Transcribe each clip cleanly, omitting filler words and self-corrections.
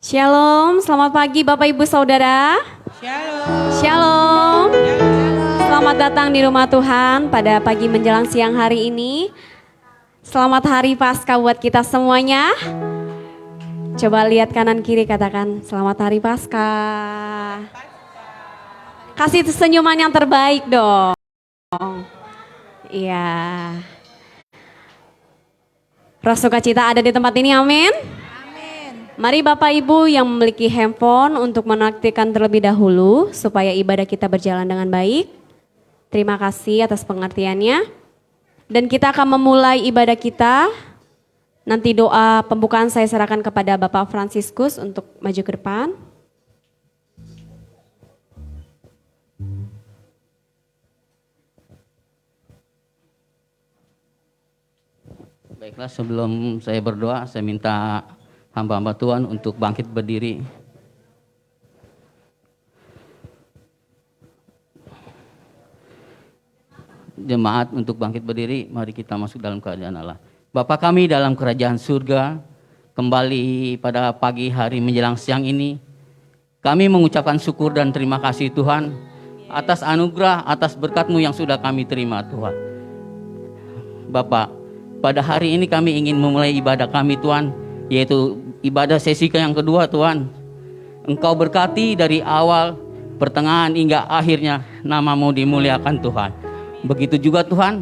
Shalom, selamat pagi Bapak Ibu Saudara. Shalom. Shalom. Selamat datang di rumah Tuhan pada pagi menjelang siang hari ini. Selamat hari Paskah buat kita semuanya. Coba lihat kanan kiri, katakan selamat hari Paskah. Kasih senyuman yang terbaik dong. Iya. Roh sukacita ada di tempat ini, amin. Mari Bapak Ibu yang memiliki handphone untuk menaktifkan terlebih dahulu supaya ibadah kita berjalan dengan baik. Terima kasih atas pengertiannya. Dan kita akan memulai ibadah kita. Nanti doa pembukaan saya serahkan kepada Bapak Fransiskus untuk maju ke depan. Baiklah, sebelum saya berdoa, saya minta hamba-hamba Tuhan untuk bangkit berdiri. Jemaat untuk bangkit berdiri, mari kita masuk dalam kerajaan Allah. Bapa kami dalam kerajaan surga, kembali pada pagi hari menjelang siang ini, kami mengucapkan syukur dan terima kasih Tuhan atas anugerah, atas berkat-Mu yang sudah kami terima Tuhan. Bapak, pada hari ini kami ingin memulai ibadah kami Tuhan, yaitu ibadah sesi yang kedua Tuhan. Engkau berkati dari awal, pertengahan hingga akhirnya, nama-Mu dimuliakan Tuhan. Begitu juga Tuhan,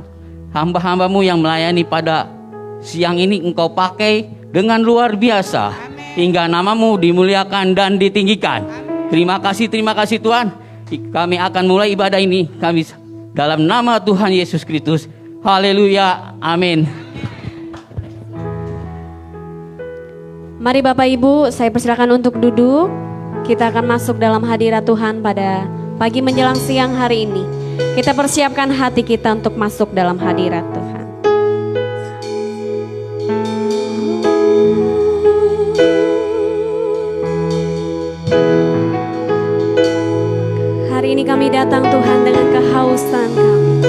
hamba-hamba-Mu yang melayani pada siang ini Engkau pakai dengan luar biasa. Hingga nama-Mu dimuliakan dan ditinggikan. Terima kasih Tuhan. Kami akan mulai ibadah ini kami dalam nama Tuhan Yesus Kristus. Haleluya, amin. Mari Bapak Ibu, saya persilakan untuk duduk. Kita akan masuk dalam hadirat Tuhan pada pagi menjelang siang hari ini. Kita persiapkan hati kita untuk masuk dalam hadirat Tuhan. Hari ini kami datang Tuhan dengan kehausan kami.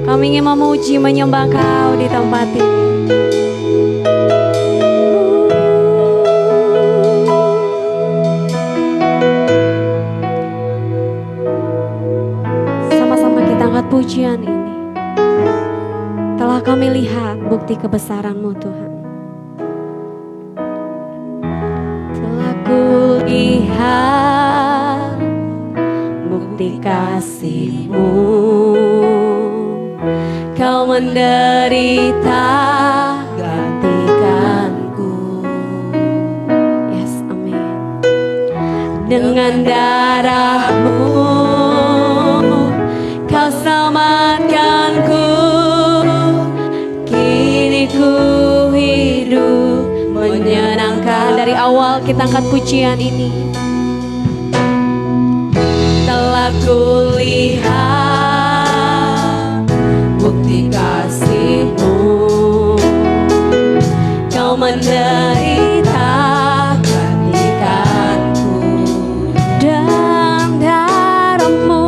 Kami ingin memuji, menyembah Kau di tempat ini. Pujian ini telah kami lihat bukti kebesaran-Mu Tuhan. Telah kulihat bukti kasih-Mu. Kau menderita gantikanku. Yes, amin. Dengan darah-Mu Kau selamatkanku, kini ku hidup menyenangkan. Dari awal kita angkat pujian ini. Telah kulihat bukti kasih-Mu. Kau menderita gantikanku. Dan darah-Mu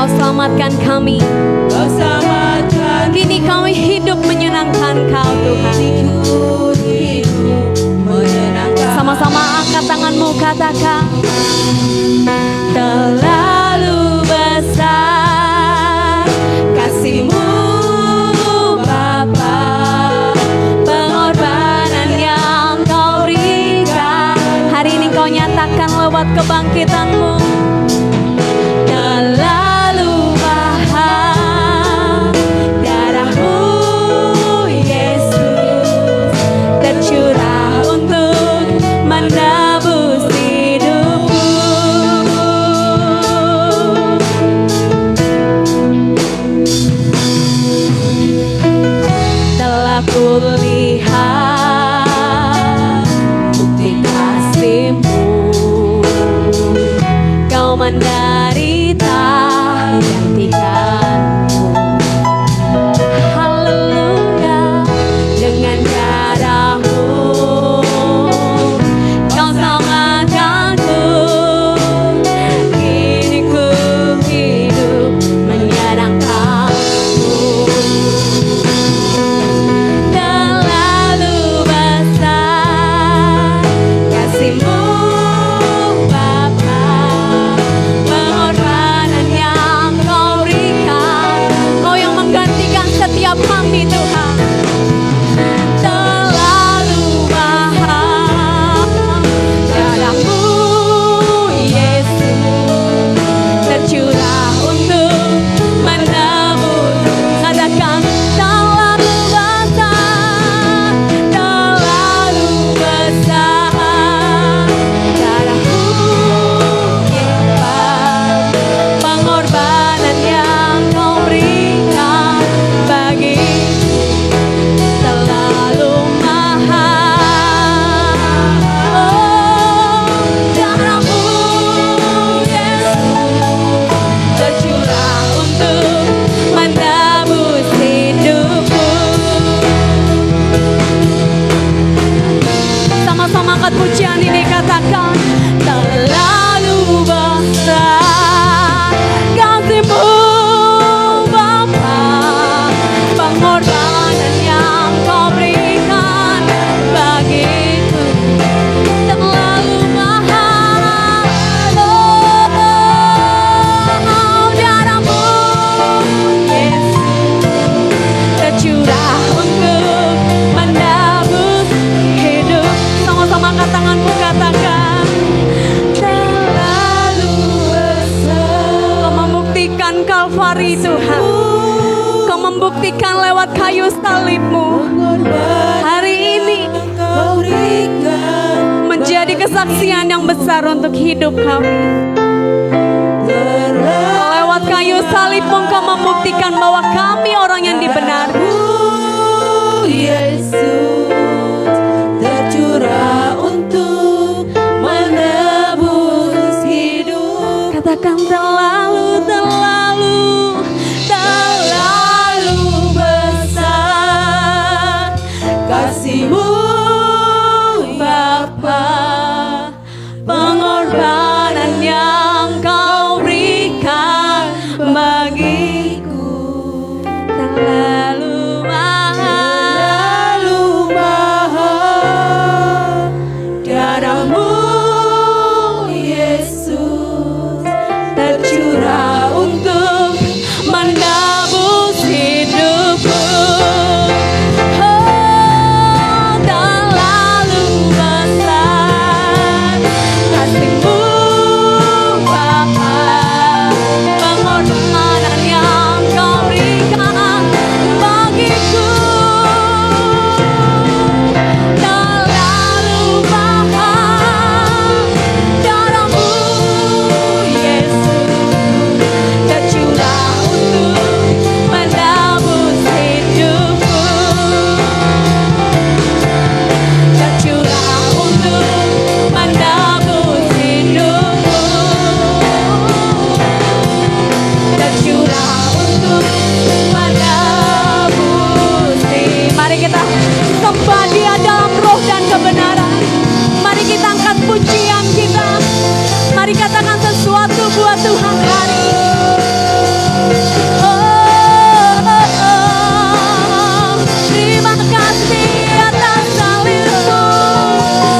selamatkan kami. Kau selamatkan. Kini kami hidup menyenangkan Kau Tuhan. Sama-sama angkat tanganmu, katakan terlalu besar kasih-Mu Bapa, pengorbanan yang Kau berikan. Hari ini Kau nyatakan lewat kebangkitan-Mu. Lihat bukti kasih-Mu. Kau Kalvari Tuhan. Kau membuktikan lewat kayu salib-Mu. Hari ini menjadi kesaksian yang besar untuk hidup kami. Lewat kayu salib-Mu Kau membuktikan bahwa kami orang yang dibenarkan. Yesus tercurah untuk menebus hidup. Katakan terlalu besar kasih-Mu Bapa, pengorbanan yang Kau berikan bagiku terlalu terlalu mahal. Darah-Mu Yesus tercurah untuk menebus hidupku. Oh, terlalu besar kasih-Mu Bapa, pengorbanan yang Kau berikan bagiku terlalu mahal. Darah-Mu Yesus tercurah untuk menebus hidupku, tercurah untuk menebus hidupku, tercurah untuk menebus hidupku. Mari kita sembah Dia dalam roh dan kebenaran. Mari kita angkat pujian kita. Mari katakan sesuatu buat Tuhan hari ini. Terima kasih atas salib-Mu.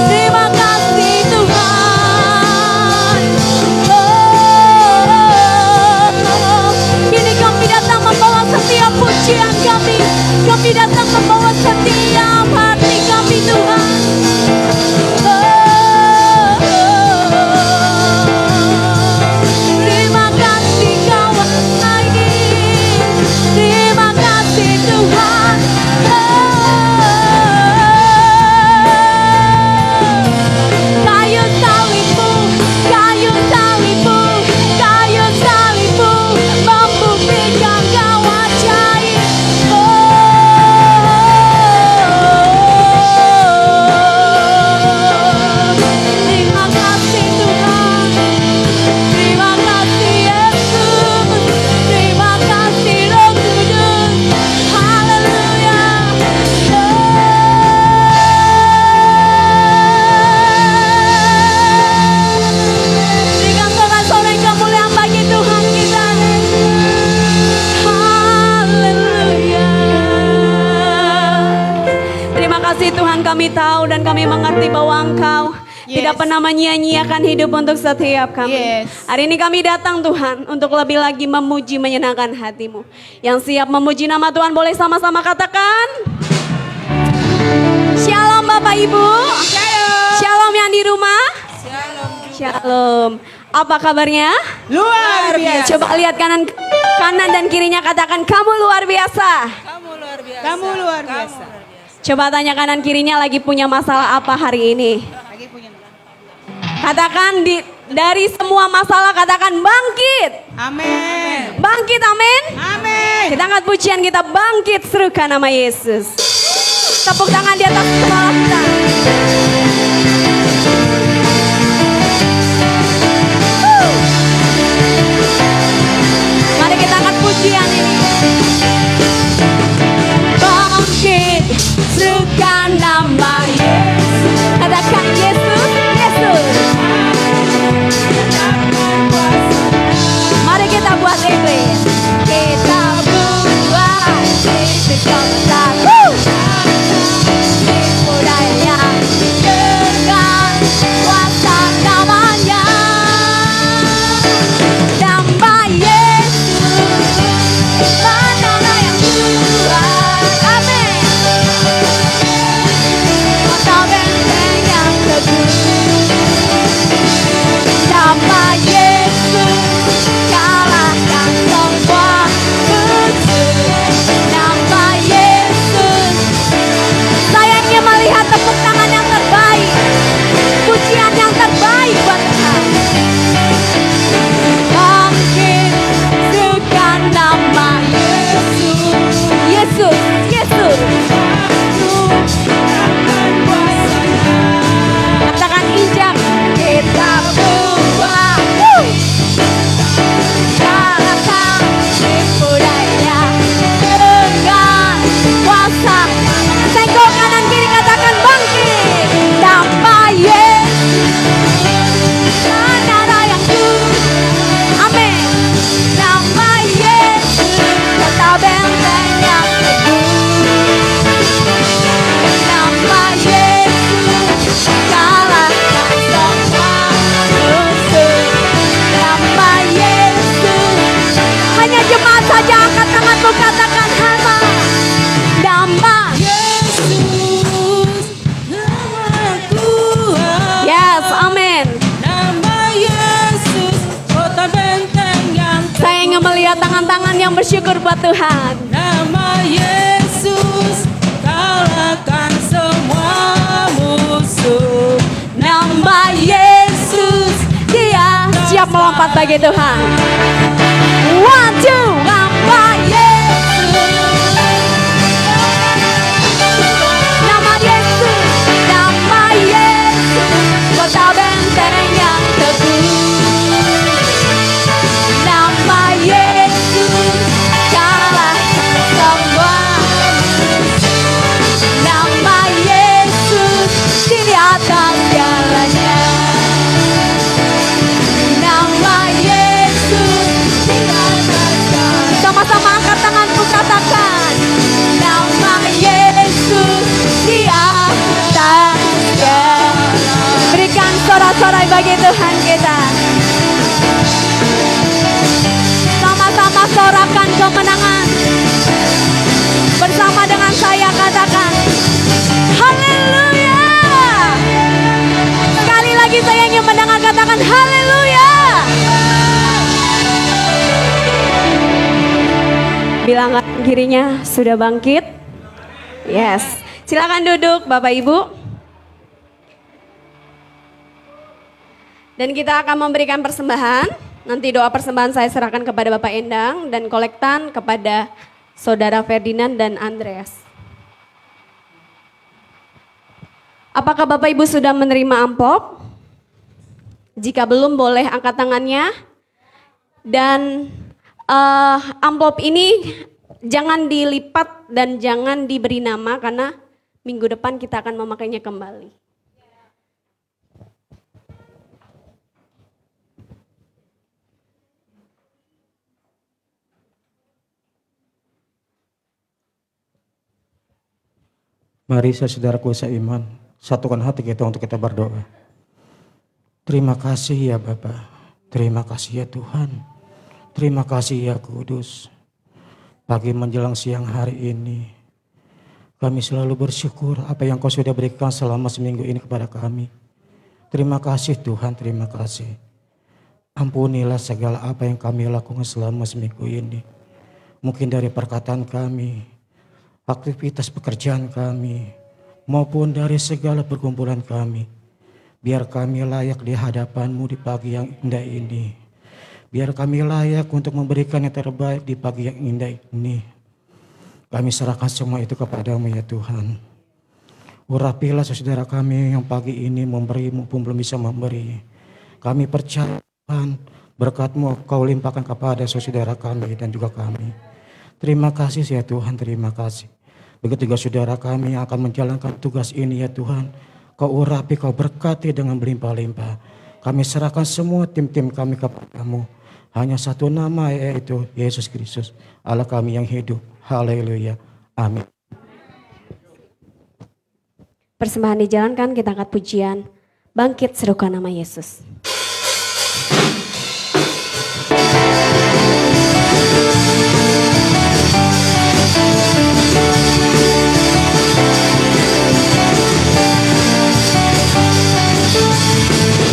Terima kasih Tuhan. Kini kami datang membawa setiap pujian kami. Kami datang membawa setiap hati kami Tuhan. Terima kasih kawan lagi. Terima kasih Tuhan. Kayu salib-Mu, kayu salib-Mu, kayu salib-Mu membuktikan Kau ajaib. Terima kasih Tuhan. Terima kasih Yesus. Terima kasih Roh Kudus. Haleluya. Berikan sorak-sorai kemuliaan bagi Tuhan kita. Haleluya. Terima kasih Tuhan, kami tahu dan kami mengerti bahwa Engkau tidak pernah menyia-nyiakan hidup untuk setiap kami. Yes. Hari ini kami datang Tuhan untuk lebih lagi memuji menyenangkan hati-Mu. Yang siap memuji nama Tuhan boleh sama-sama katakan Shalom Bapak Ibu. Shalom yang di rumah. Shalom. Apa kabarnya? Luar biasa. Coba lihat kanan dan kirinya, katakan kamu luar biasa. Kamu luar biasa. Coba tanya kanan kirinya, lagi punya masalah apa hari ini? Katakan dari semua masalah, katakan bangkit. Amin. Bangkit, amin. Amin. Kita angkat pujian kita, bangkit serukan nama Yesus. Tepuk tangan di atas kepala kita. Mari kita angkat pujian ini. Bangkit serukan nama Yesus. Katakan Yesus, Yesus. Mari kita buat itu. Kita buat itu. Budaya Angkat tangan-tangan yang bersyukur buat Tuhan. Nama Yesus kalahkan semua musuh. Nama Yesus, Dia siap melompat bagi Tuhan. One, two, nama Yesus. Nama Yesus, nama Yesus, kota benteng yang teguh. Nama Yesus kalahkan semua. Nama Yesus di atas segalanya. Nama Yesus di atas segalanya. Sama-sama angkat tanganmu, katakan nama Yesus di atas segalanya. Berikan sorak-sorai bagi Tuhan kita. Sama-sama sorakan kemenangan. Bersama dengan saya katakan haleluya. Sekali lagi saya ingin mendengar katakan haleluya. Bilang kirinya sudah bangkit. Yes. Silakan duduk Bapak Ibu. Dan kita akan memberikan persembahan. Nanti doa persembahan saya serahkan kepada Bapak Endang dan kolektan kepada Saudara Ferdinand dan Andreas. Apakah Bapak Ibu sudah menerima amplop? Jika belum boleh angkat tangannya. Dan amplop ini jangan dilipat dan jangan diberi nama karena minggu depan kita akan memakainya kembali. Mari saudaraku seiman, satukan hati kita untuk kita berdoa. Terima kasih ya Bapa, terima kasih ya Tuhan, terima kasih ya Kudus. Pagi menjelang siang hari ini, kami selalu bersyukur apa yang Kau sudah berikan selama seminggu ini kepada kami. Terima kasih Tuhan, terima kasih. Ampunilah segala apa yang kami lakukan selama seminggu ini. Mungkin dari perkataan kami, aktivitas pekerjaan kami, maupun dari segala perkumpulan kami. Biar kami layak di hadapan-Mu di pagi yang indah ini. Biar kami layak untuk memberikan yang terbaik di pagi yang indah ini. Kami serahkan semua itu kepadamu ya Tuhan. Urapilah saudara kami yang pagi ini memberi maupun belum bisa memberi. Kami percaya Tuhan, berkat-Mu Kau limpahkan kepada saudara kami dan juga kami. Terima kasih ya Tuhan, terima kasih. Begitu juga saudara kami yang akan menjalankan tugas ini ya Tuhan. Kau urapi, Kau berkati dengan berlimpah-limpah. Kami serahkan semua tim-tim kami kepada-Mu. Hanya satu nama yaitu Yesus Kristus. Allah kami yang hidup. Haleluya. Amin. Persembahan dijalankan, kita angkat pujian. Bangkit serukan nama Yesus.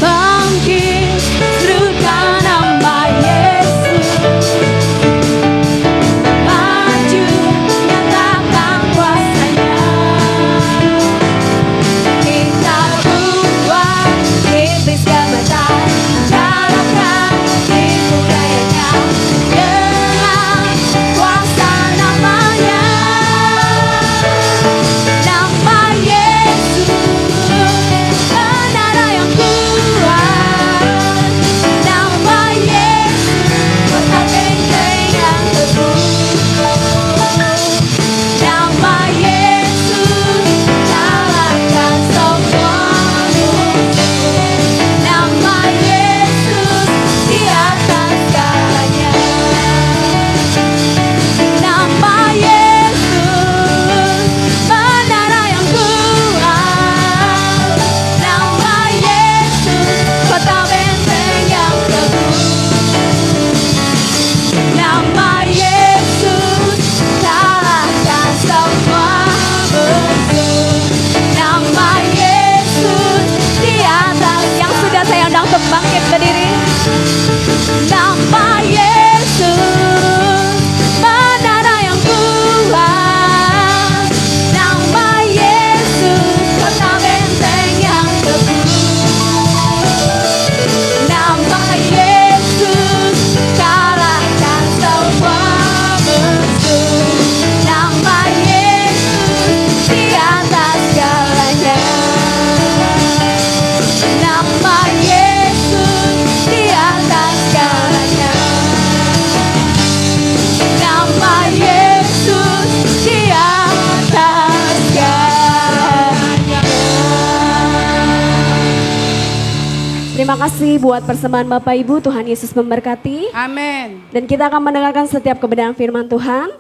Bangkit serukan nama Yesus. Maju nyatakan kuasanya. Kita buat iblis gemetar, kalahkan tipu dayanya. Dengan kasih buat persembahan Bapak Ibu, Tuhan Yesus memberkati. Amin. Dan kita akan mendengarkan setiap kebenaran firman Tuhan.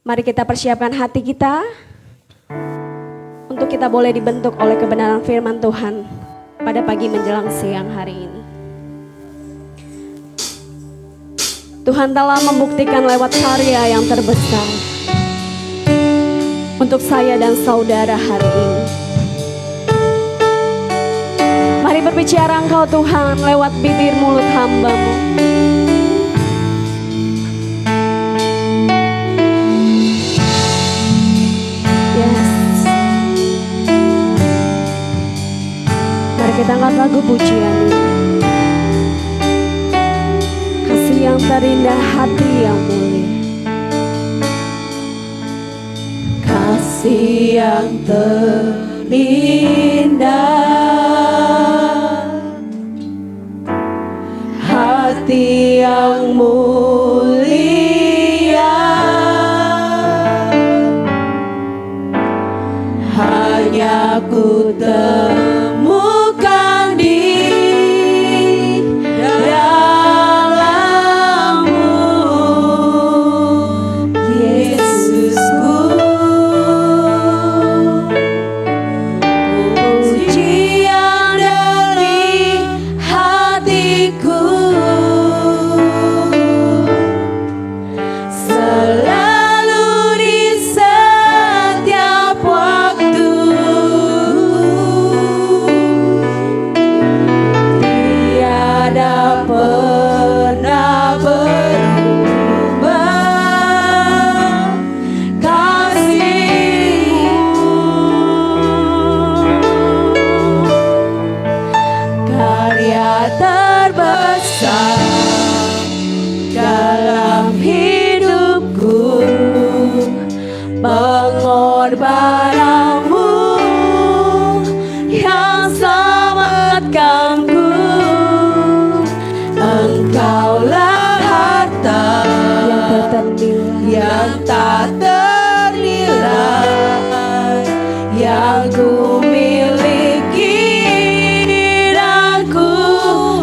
Mari kita persiapkan hati kita untuk kita boleh dibentuk oleh kebenaran firman Tuhan pada pagi menjelang siang hari ini. Tuhan telah membuktikan lewat karya yang terbesar untuk saya dan saudara hari ini. Mari berbicara Engkau Tuhan lewat bibir mulut hamba-Mu. Yes. Mari kita angkat lagu pujian ini. Kasih yang terindah, hati yang mulia. Kasih yang terindah, hati yang mulia, hanya ku temukan di dalam-Mu, Yesusku. Pujian dari hatiku selalu di setiap waktu. Tiada pernah berubah kasih-Mu. Karya terbesar dalam hidupku, pengorbananmu yang selamatkanku. Engkaulah harta yang tak ternilai, yang ku miliki dan ku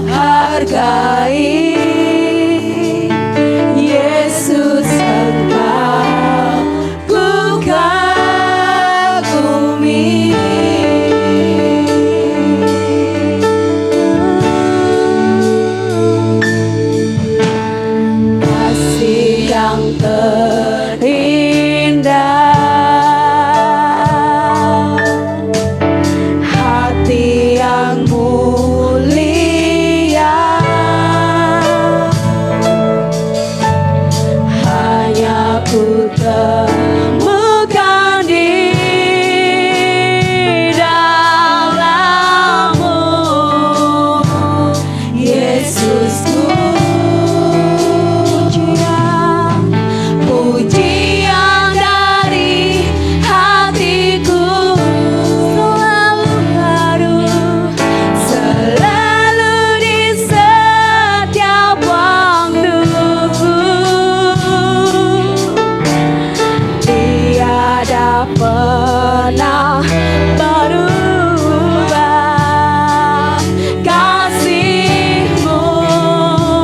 hargai. Yesus, Engkau ku kagumi. Kasih yang terindah, hati yang mulia, hanya ku temukan di dalam-Mu, Yesusku. Pujian dari hatiku selalu baru, selalu di setiap waktu. Tiada pernah berubah kasih-Mu.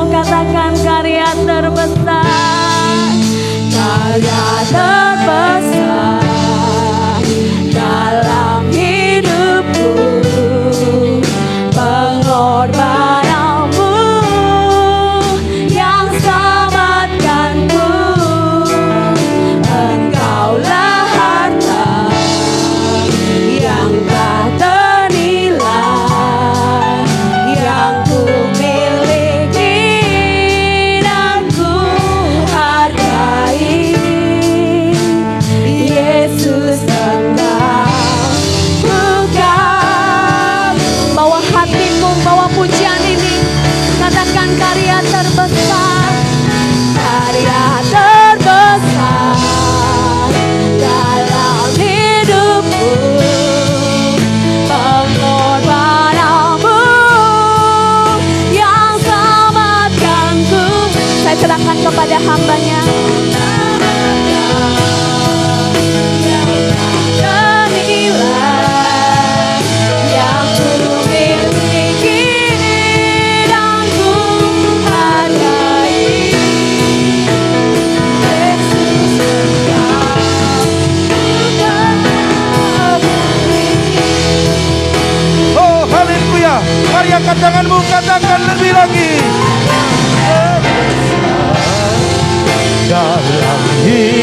Katakan karya terbesar, karya terbesar dalam hidupku, pengorbananmu yang selamatkanku. Engkaulah harta yang tak ternilai, yang ku miliki dan ku hargai. Yesus, Engkau bukan. Bawa hatimu, bawa pujian ini. Katakan karya terbesar, karya terbesar dalam hidupku, pengorbananmu yang selamatkanku. Saya serahkan kepada hamba-Nya. Ternilai, yang ku miliki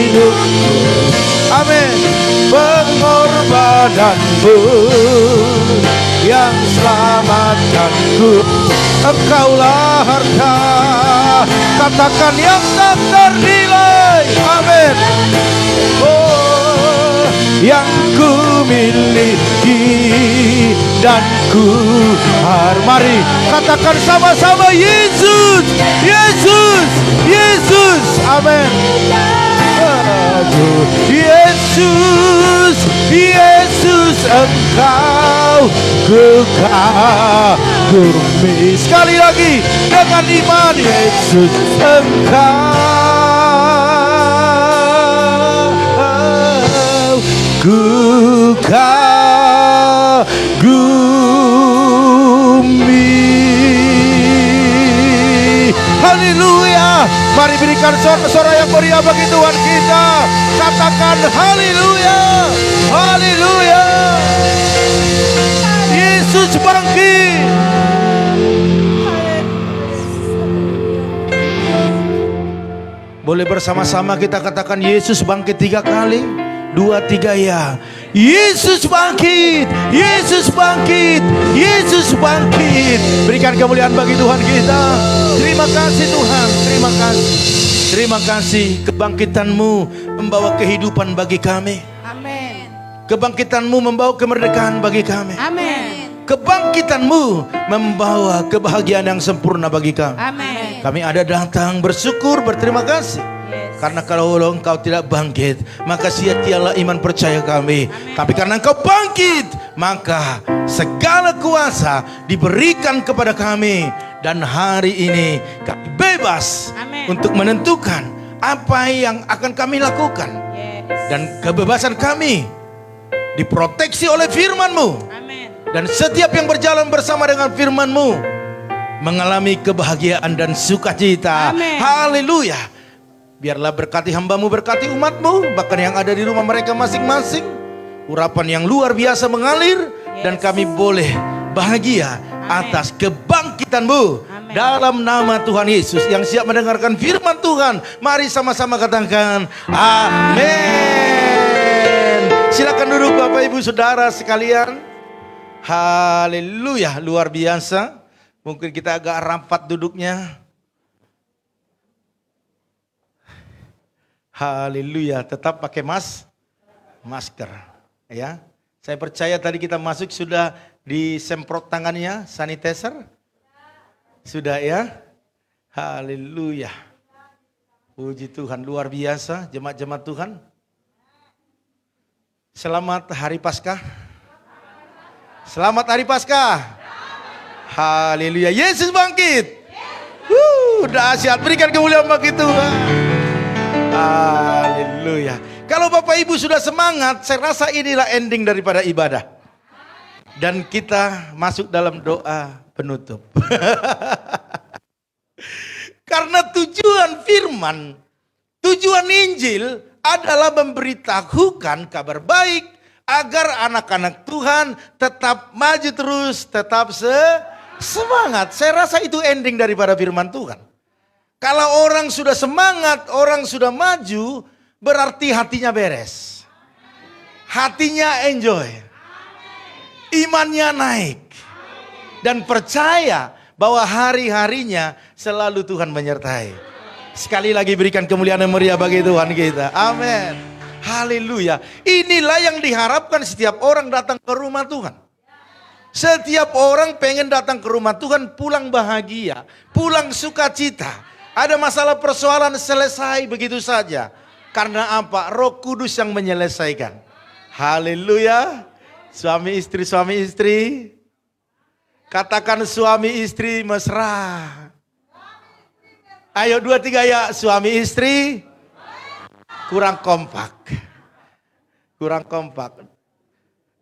hidupku. Amin. Pengorbananmu yang selamatkanku, Engkaulah harta, katakan yang tak ternilai. Amin. Oh, yang ku miliki dan ku mari katakan sama-sama, Yesus, Yesus, Yesus. Amin. Yesus, Yesus, Engkau kekagumi. Sekali lagi dengan iman, Yesus, Engkau kekagumi. Haleluya. Mari berikan sorak-sorak yang meriah bagi Tuhan kita. Katakan haleluya, haleluya. Yesus bangkit. Boleh bersama-sama kita katakan Yesus bangkit 3 kali. 2, 3 ya. Yesus bangkit, Yesus bangkit, Yesus bangkit. Berikan kemuliaan bagi Tuhan kita. Terima kasih Tuhan, terima kasih. Terima kasih, kebangkitan-Mu membawa kehidupan bagi kami. Amin. Kebangkitan-Mu membawa kemerdekaan bagi kami. Amin. Kebangkitan-Mu membawa kebahagiaan yang sempurna bagi kami. Amin. Kami ada datang bersyukur, berterima kasih. Karena kalau Engkau tidak bangkit, maka sia-sialah iman percaya kami. Tapi karena Engkau bangkit, maka segala kuasa diberikan kepada kami. Dan hari ini kami bebas untuk menentukan apa yang akan kami lakukan. Dan kebebasan kami diproteksi oleh firman-Mu. Dan setiap yang berjalan bersama dengan firman-Mu mengalami kebahagiaan dan sukacita. Haleluya. Biarlah berkati hamba-Mu, berkati umat-Mu, bahkan yang ada di rumah mereka masing-masing. Urapan yang luar biasa mengalir, dan kami boleh bahagia atas kebangkitan-Mu. Dalam nama Tuhan Yesus yang siap mendengarkan firman Tuhan, mari sama-sama katakan amin. Silakan duduk Bapak Ibu Saudara sekalian. Haleluya, luar biasa. Mungkin kita agak rapat duduknya. Haleluya, tetap pakai masker ya. Saya percaya tadi kita masuk sudah disemprot tangannya, sanitizer. Sudah ya. Haleluya. Puji Tuhan, luar biasa jemaat-jemaat Tuhan. Selamat Hari Paskah. Selamat Hari Paskah. Haleluya, Yesus bangkit. Dahsyat, berikan kemuliaan bagi Tuhan. Haleluya. Kalau Bapak Ibu sudah semangat, saya rasa inilah ending daripada ibadah. Dan kita masuk dalam doa penutup. Karena tujuan firman, tujuan Injil adalah memberitahukan kabar baik agar anak-anak Tuhan tetap maju terus, tetap semangat. Saya rasa itu ending daripada firman Tuhan. Kalau orang sudah semangat, orang sudah maju, berarti hatinya beres. Hatinya enjoy. Imannya naik. Dan percaya bahwa hari-harinya selalu Tuhan menyertai. Sekali lagi berikan kemuliaan yang meriah bagi Tuhan kita. Amin. Haleluya. Inilah yang diharapkan setiap orang datang ke rumah Tuhan. Setiap orang pengen datang ke rumah Tuhan pulang bahagia, pulang sukacita. Ada masalah persoalan selesai begitu saja. Karena apa? Roh Kudus yang menyelesaikan. Haleluya. Suami istri. Katakan suami istri mesra. Ayo 2, 3 ya. Suami istri kurang kompak. 2,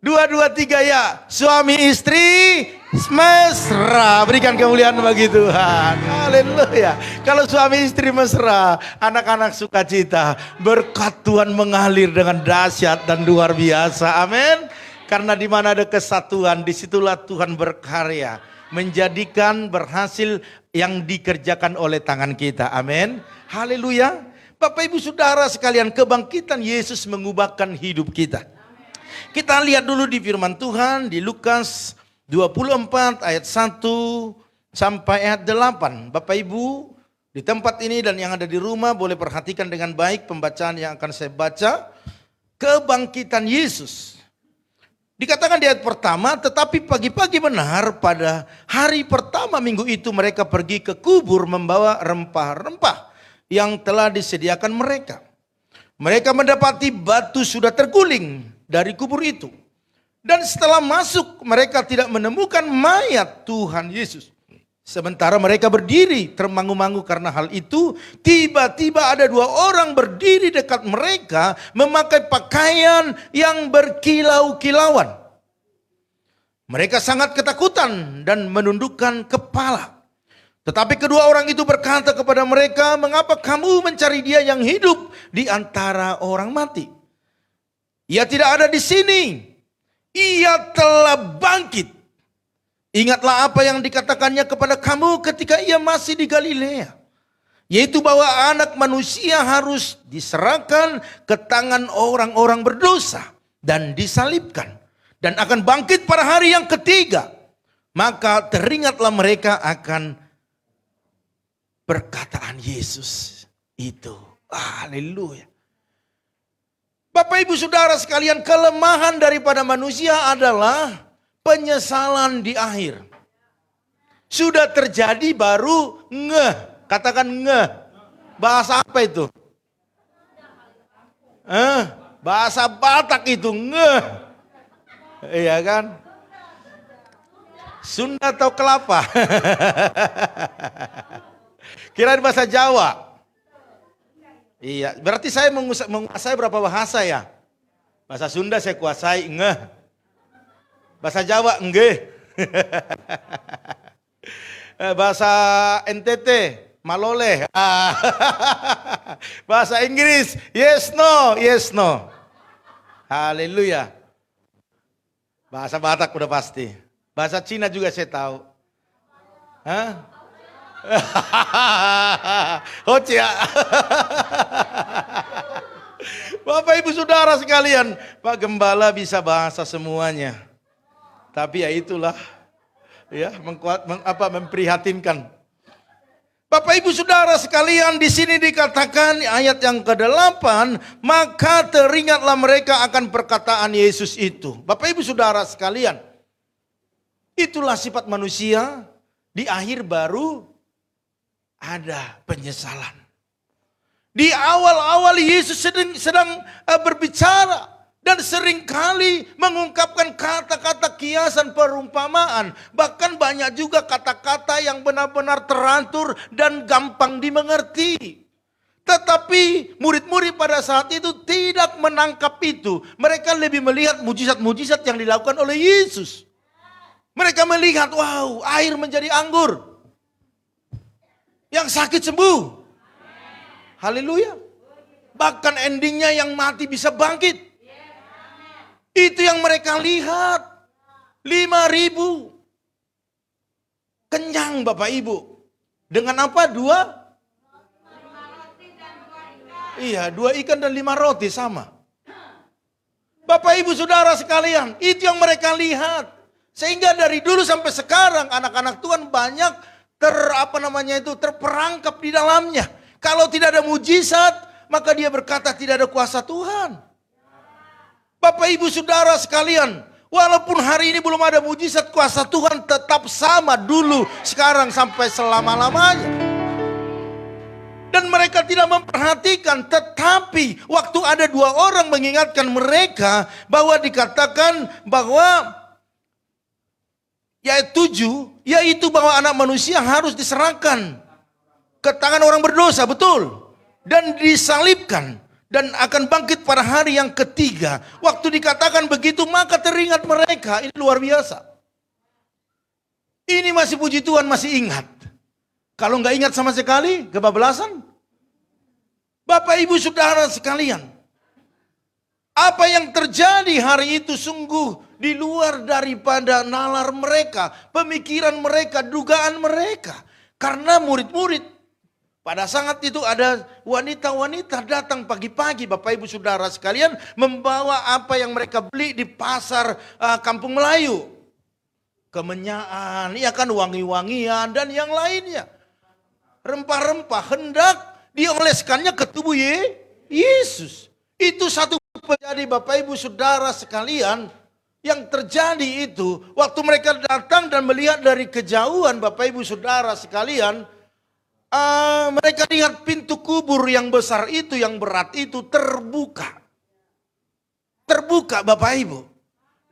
3 ya. Suami istri mesra. Berikan kemuliaan bagi Tuhan. Haleluya. Kalau suami istri mesra, anak-anak sukacita, berkat Tuhan mengalir dengan dahsyat dan luar biasa. Amin. Karena di mana ada kesatuan, disitulah Tuhan berkarya, menjadikan berhasil yang dikerjakan oleh tangan kita. Amin. Haleluya. Bapak Ibu Saudara sekalian, kebangkitan Yesus mengubahkan hidup kita. Kita lihat dulu di firman Tuhan di Lukas 24 ayat 1 sampai ayat 8. Bapak Ibu di tempat ini dan yang ada di rumah boleh perhatikan dengan baik pembacaan yang akan saya baca. Kebangkitan Yesus. Dikatakan di ayat pertama, tetapi pagi-pagi benar pada hari pertama minggu itu mereka pergi ke kubur membawa rempah-rempah yang telah disediakan mereka. Mereka mendapati batu sudah terguling dari kubur itu. Dan setelah masuk mereka tidak menemukan mayat Tuhan Yesus. Sementara mereka berdiri termangu-mangu karena hal itu, tiba-tiba ada 2 orang berdiri dekat mereka memakai pakaian yang berkilau-kilauan. Mereka sangat ketakutan dan menundukkan kepala. Tetapi kedua orang itu berkata kepada mereka, "Mengapa kamu mencari dia yang hidup di antara orang mati? Ia tidak ada di sini. Ia telah bangkit. Ingatlah apa yang dikatakannya kepada kamu ketika ia masih di Galilea. Yaitu bahwa anak manusia harus diserahkan ke tangan orang-orang berdosa dan disalibkan. Dan akan bangkit pada hari yang ketiga. Maka teringatlah mereka akan perkataan Yesus itu." Haleluya. Bapak Ibu Saudara sekalian, kelemahan daripada manusia adalah penyesalan di akhir. Sudah terjadi baru ngeh. Katakan ngeh. Bahasa apa itu? Bahasa Batak itu ngeh. Iya kan? Sunda atau kelapa? Kirain bahasa Jawa. Iya, berarti saya menguasai berapa bahasa ya? Bahasa Sunda saya kuasai ngeh. Bahasa Jawa nggih. Bahasa NTT maloleh. Bahasa Inggris yes no, yes no. Haleluya. Bahasa Batak udah pasti. Bahasa Cina juga saya tahu. Hah? Hocia. Bapak Ibu Saudara sekalian, Pak Gembala bisa bahasa semuanya. Tapi ya itulah, ya memprihatinkan. Bapak Ibu Saudara sekalian, di sini dikatakan ayat yang ke-8, maka teringatlah mereka akan perkataan Yesus itu. Bapak Ibu Saudara sekalian, itulah sifat manusia, di akhir baru ada penyesalan. Di awal-awal Yesus sedang berbicara. Dan seringkali mengungkapkan kata-kata kiasan perumpamaan. Bahkan banyak juga kata-kata yang benar-benar teratur dan gampang dimengerti. Tetapi murid-murid pada saat itu tidak menangkap itu. Mereka lebih melihat mujizat-mujizat yang dilakukan oleh Yesus. Mereka melihat, wow, air menjadi anggur. Yang sakit sembuh. Haleluya. Bahkan endingnya yang mati bisa bangkit. Itu yang mereka lihat. 5.000. Kenyang Bapak Ibu. Dengan apa? 2? Iya, 2 ikan dan 5 roti sama. Bapak Ibu Saudara sekalian, itu yang mereka lihat. Sehingga dari dulu sampai sekarang anak-anak Tuhan banyak terperangkap di dalamnya. Kalau tidak ada mujizat, maka dia berkata tidak ada kuasa Tuhan. Bapak Ibu Saudara sekalian, walaupun hari ini belum ada mujizat, kuasa Tuhan tetap sama dulu, sekarang sampai selama-lamanya. Dan mereka tidak memperhatikan, tetapi waktu ada 2 orang mengingatkan mereka bahwa dikatakan bahwa yaitu bahwa anak manusia harus diserahkan ke tangan orang berdosa, betul, dan disalibkan. Dan akan bangkit pada hari yang ketiga. Waktu dikatakan begitu maka teringat mereka. Ini luar biasa. Ini masih puji Tuhan masih ingat. Kalau nggak ingat sama sekali kebablasan. Bapak Ibu Saudara sekalian. Apa yang terjadi hari itu sungguh di luar daripada nalar mereka. Pemikiran mereka, dugaan mereka. Karena murid-murid Pada saat itu ada wanita-wanita datang pagi-pagi, Bapak Ibu Saudara sekalian, membawa apa yang mereka beli di pasar Kampung Melayu. Kemenyaan, ya kan, wangi-wangian dan yang lainnya. Rempah-rempah hendak dioleskannya ke tubuh Yesus. Itu satu terjadi, Bapak Ibu Saudara sekalian. Yang terjadi itu waktu mereka datang dan melihat dari kejauhan, Bapak Ibu Saudara sekalian, mereka lihat pintu kubur yang besar itu, yang berat itu terbuka. Terbuka, Bapak Ibu.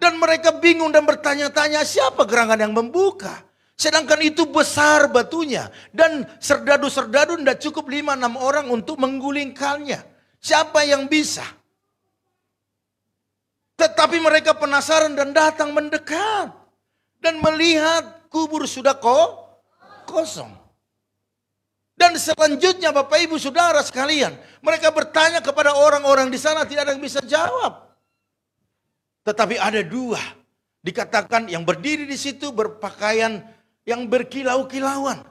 Dan mereka bingung dan bertanya-tanya, siapa gerangan yang membuka? Sedangkan itu besar batunya. Dan serdadu-serdadu tidak cukup 5-6 orang untuk menggulingkannya. Siapa yang bisa? Tetapi mereka penasaran dan datang mendekat. Dan melihat kubur sudah kosong. Dan selanjutnya Bapak Ibu Saudara sekalian, mereka bertanya kepada orang-orang di sana, tidak ada yang bisa jawab. Tetapi ada 2, dikatakan yang berdiri di situ berpakaian yang berkilau-kilauan.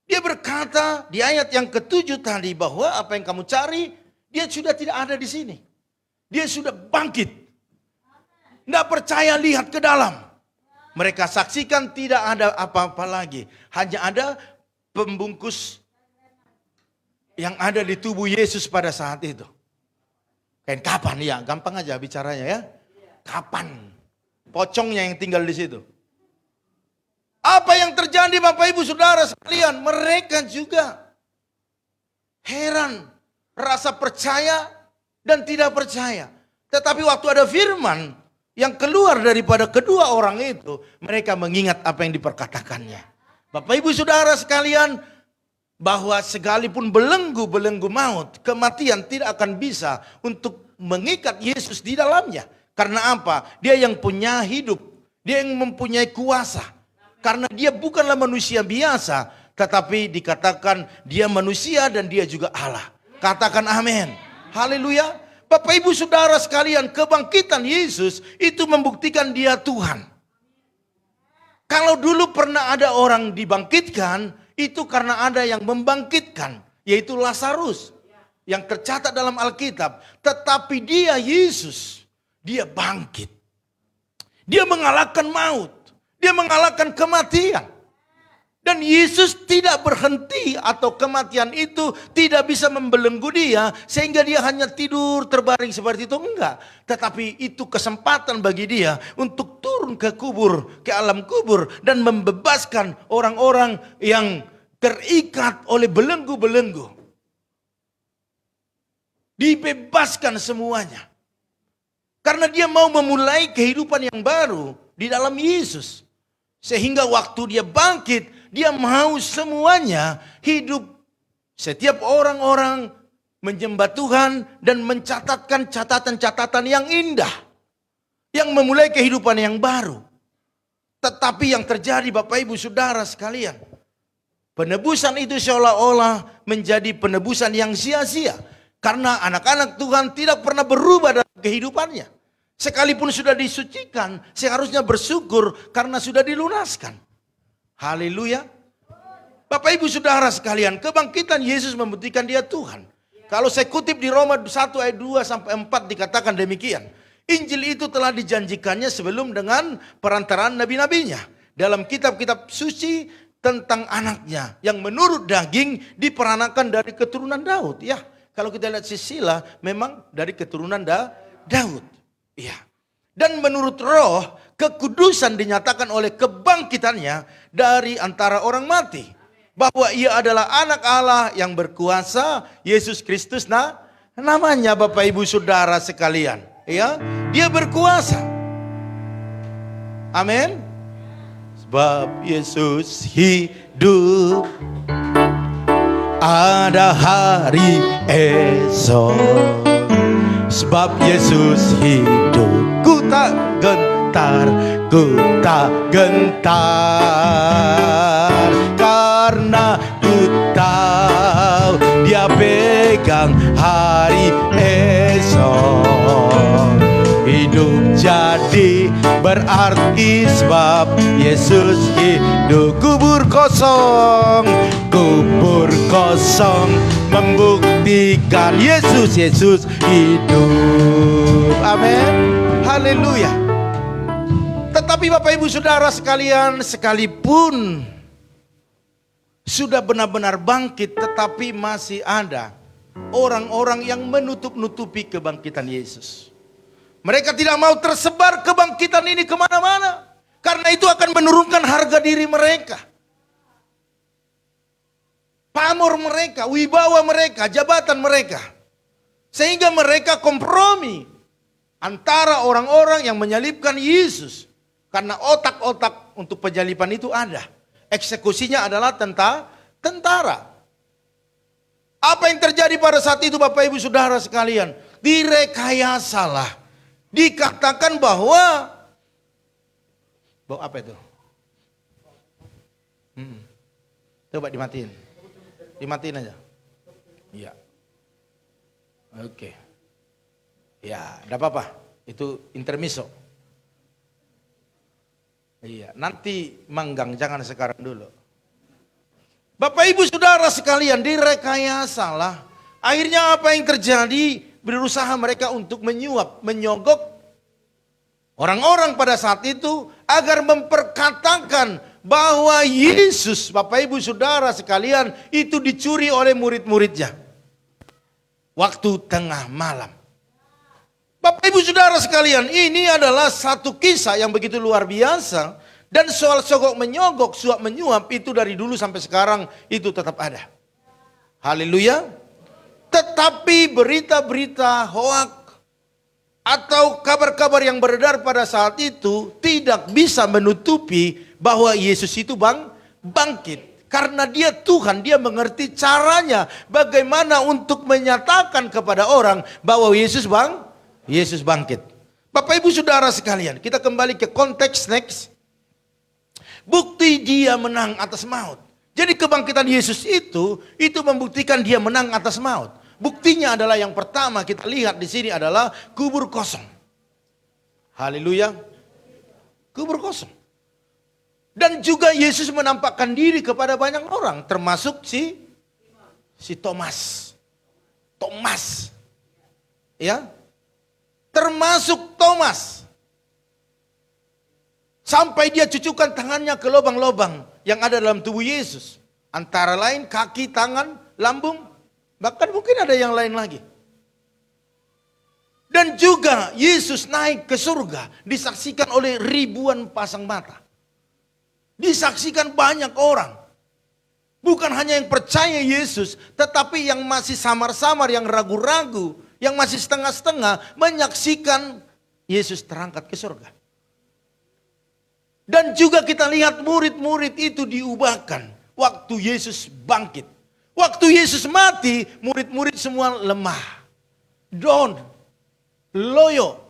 Dia berkata di ayat yang ke-7 tadi bahwa apa yang kamu cari, dia sudah tidak ada di sini. Dia sudah bangkit. Tidak percaya, lihat ke dalam. Mereka saksikan tidak ada apa-apa lagi. Hanya ada pembungkus yang ada di tubuh Yesus pada saat itu. Kain kapan ya, gampang aja bicaranya ya. Kapan? Pocongnya yang tinggal di situ. Apa yang terjadi Bapak Ibu Saudara sekalian? Mereka juga heran, rasa percaya dan tidak percaya. Tetapi waktu ada firman yang keluar daripada kedua orang itu, mereka mengingat apa yang diperkatakannya. Bapak Ibu Saudara sekalian, bahwa sekalipun belenggu maut, kematian tidak akan bisa untuk mengikat Yesus di dalamnya. Karena apa? Dia yang punya hidup, dia yang mempunyai kuasa. Karena dia bukanlah manusia biasa, tetapi dikatakan dia manusia dan dia juga Allah. Katakan amin. Haleluya. Bapak Ibu Saudara sekalian, kebangkitan Yesus itu membuktikan dia Tuhan. Kalau dulu pernah ada orang dibangkitkan, itu karena ada yang membangkitkan, yaitu Lazarus. Yang tercatat dalam Alkitab. Tetapi dia, Yesus, dia bangkit. Dia mengalahkan maut. Dia mengalahkan kematian. Dan Yesus tidak berhenti atau kematian itu tidak bisa membelenggu dia. Sehingga dia hanya tidur terbaring seperti itu. Enggak. Tetapi itu kesempatan bagi dia untuk turun ke kubur, ke alam kubur. Dan membebaskan orang-orang yang terikat oleh belenggu-belenggu. Dibebaskan semuanya. Karena dia mau memulai kehidupan yang baru di dalam Yesus. Sehingga waktu dia bangkit, dia mau semuanya hidup. Setiap orang-orang menyembah Tuhan dan mencatatkan catatan-catatan yang indah. Yang memulai kehidupan yang baru. Tetapi yang terjadi Bapak Ibu Saudara sekalian, penebusan itu seolah-olah menjadi penebusan yang sia-sia. Karena anak-anak Tuhan tidak pernah berubah dalam kehidupannya. Sekalipun sudah disucikan, seharusnya bersyukur karena sudah dilunaskan. Haleluya. Bapak Ibu Saudara sekalian, kebangkitan Yesus membuktikan dia Tuhan. Kalau saya kutip di Roma 1 ayat 2-4 dikatakan demikian. Injil itu telah dijanjikannya sebelum dengan perantaraan nabi-nabinya. Dalam kitab-kitab suci tentang anaknya yang menurut daging diperanakan dari keturunan Daud. Ya, kalau kita lihat silsilah memang dari keturunan Daud. Ya. Dan menurut roh, kekudusan dinyatakan oleh kebangkitannya dari antara orang mati. Bahwa ia adalah anak Allah yang berkuasa, Yesus Kristus namanya Bapak Ibu Saudara sekalian. Ya, dia berkuasa. Amin. Sebab Yesus hidup, ada hari esok. Sebab Yesus hidup, ku tak gentar, ku tak gentar. Karena ku tahu dia pegang hari esok. Hidup jadi berarti sebab Yesus hidup. Kubur kosong, kubur kosong membuktikan Yesus hidup. Amin. Haleluya. Tetapi Bapak Ibu Saudara sekalian, sekalipun sudah benar-benar bangkit, tetapi masih ada orang-orang yang menutup-nutupi kebangkitan Yesus. Mereka tidak mau tersebar kebangkitan ini kemana-mana. Karena itu akan menurunkan harga diri mereka. Pamor mereka, wibawa mereka, jabatan mereka. Sehingga mereka kompromi antara orang-orang yang menyalibkan Yesus. Karena otak-otak untuk penyaliban itu ada. Eksekusinya adalah tentara. Apa yang terjadi pada saat itu Bapak Ibu Saudara sekalian? Direkayasalah. Dikatakan bahwa apa itu? Coba dimatiin. Dimatiin aja. Iya. Oke. Ya, enggak apa-apa. Itu intermiso. Iya, nanti manggang, jangan sekarang dulu. Bapak Ibu Saudara sekalian, direkayasalah. Akhirnya apa yang terjadi? Berusaha mereka untuk menyuap, menyogok orang-orang pada saat itu agar memperkatakan bahwa Yesus, Bapak Ibu Saudara sekalian, itu dicuri oleh murid-muridnya. Waktu tengah malam. Bapak Ibu Saudara sekalian, ini adalah satu kisah yang begitu luar biasa. Dan soal sogok menyogok, suap menyuap itu dari dulu sampai sekarang itu tetap ada. Haleluya. Tetapi berita-berita hoak atau kabar-kabar yang beredar pada saat itu tidak bisa menutupi bahwa Yesus itu bangkit. Karena dia Tuhan, dia mengerti caranya bagaimana untuk menyatakan kepada orang bahwa Yesus bangkit. Bapak Ibu Saudara sekalian, kita kembali ke konteks next. Bukti dia menang atas maut. Jadi kebangkitan Yesus itu membuktikan dia menang atas maut. Buktinya adalah yang pertama kita lihat di sini adalah kubur kosong. Haleluya. Kubur kosong. Dan juga Yesus menampakkan diri kepada banyak orang, termasuk si Thomas. Thomas. Ya. Termasuk Thomas. Sampai dia cucukkan tangannya ke lubang-lubang yang ada dalam tubuh Yesus. Antara lain kaki, tangan, lambung. Bahkan mungkin ada yang lain lagi. Dan juga Yesus naik ke surga. Disaksikan oleh ribuan pasang mata. Disaksikan banyak orang. Bukan hanya yang percaya Yesus. Tetapi yang masih samar-samar, yang ragu-ragu. Yang masih setengah-setengah menyaksikan Yesus terangkat ke surga. Dan juga kita lihat murid-murid itu diubahkan waktu Yesus bangkit. Waktu Yesus mati, murid-murid semua lemah. Down, loyo.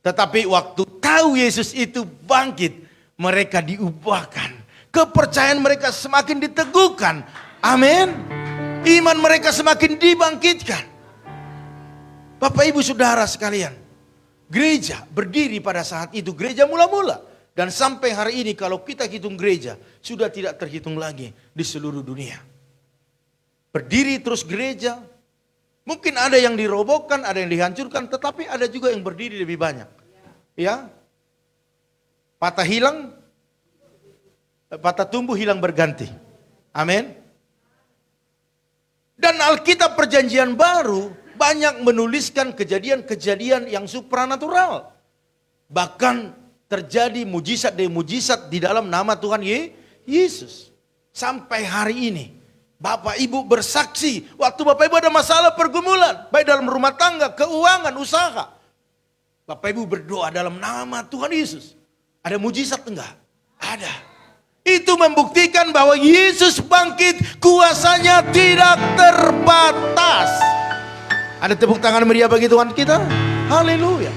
Tetapi waktu tahu Yesus itu bangkit, mereka diubahkan. Kepercayaan mereka semakin diteguhkan. Amin. Iman mereka semakin dibangkitkan. Bapak Ibu Saudara sekalian, gereja berdiri pada saat itu, gereja mula-mula. Dan sampai hari ini kalau kita hitung gereja, sudah tidak terhitung lagi di seluruh dunia. Berdiri terus gereja, mungkin ada yang dirobohkan, ada yang dihancurkan, tetapi ada juga yang berdiri lebih banyak. Ya, patah hilang, patah tumbuh hilang berganti. Amin. Dan Alkitab Perjanjian Baru banyak menuliskan kejadian-kejadian yang supranatural. Bahkan terjadi mujizat demi mujizat di dalam nama Tuhan Yesus. Sampai hari ini Bapak Ibu bersaksi waktu Bapak Ibu ada masalah pergumulan, baik dalam rumah tangga, keuangan, usaha. Bapak Ibu berdoa dalam nama Tuhan Yesus. Ada mujizat enggak? Ada. Itu membuktikan bahwa Yesus bangkit, kuasanya tidak terbatas. Ada tepuk tangan meriah bagi Tuhan kita. Haleluya.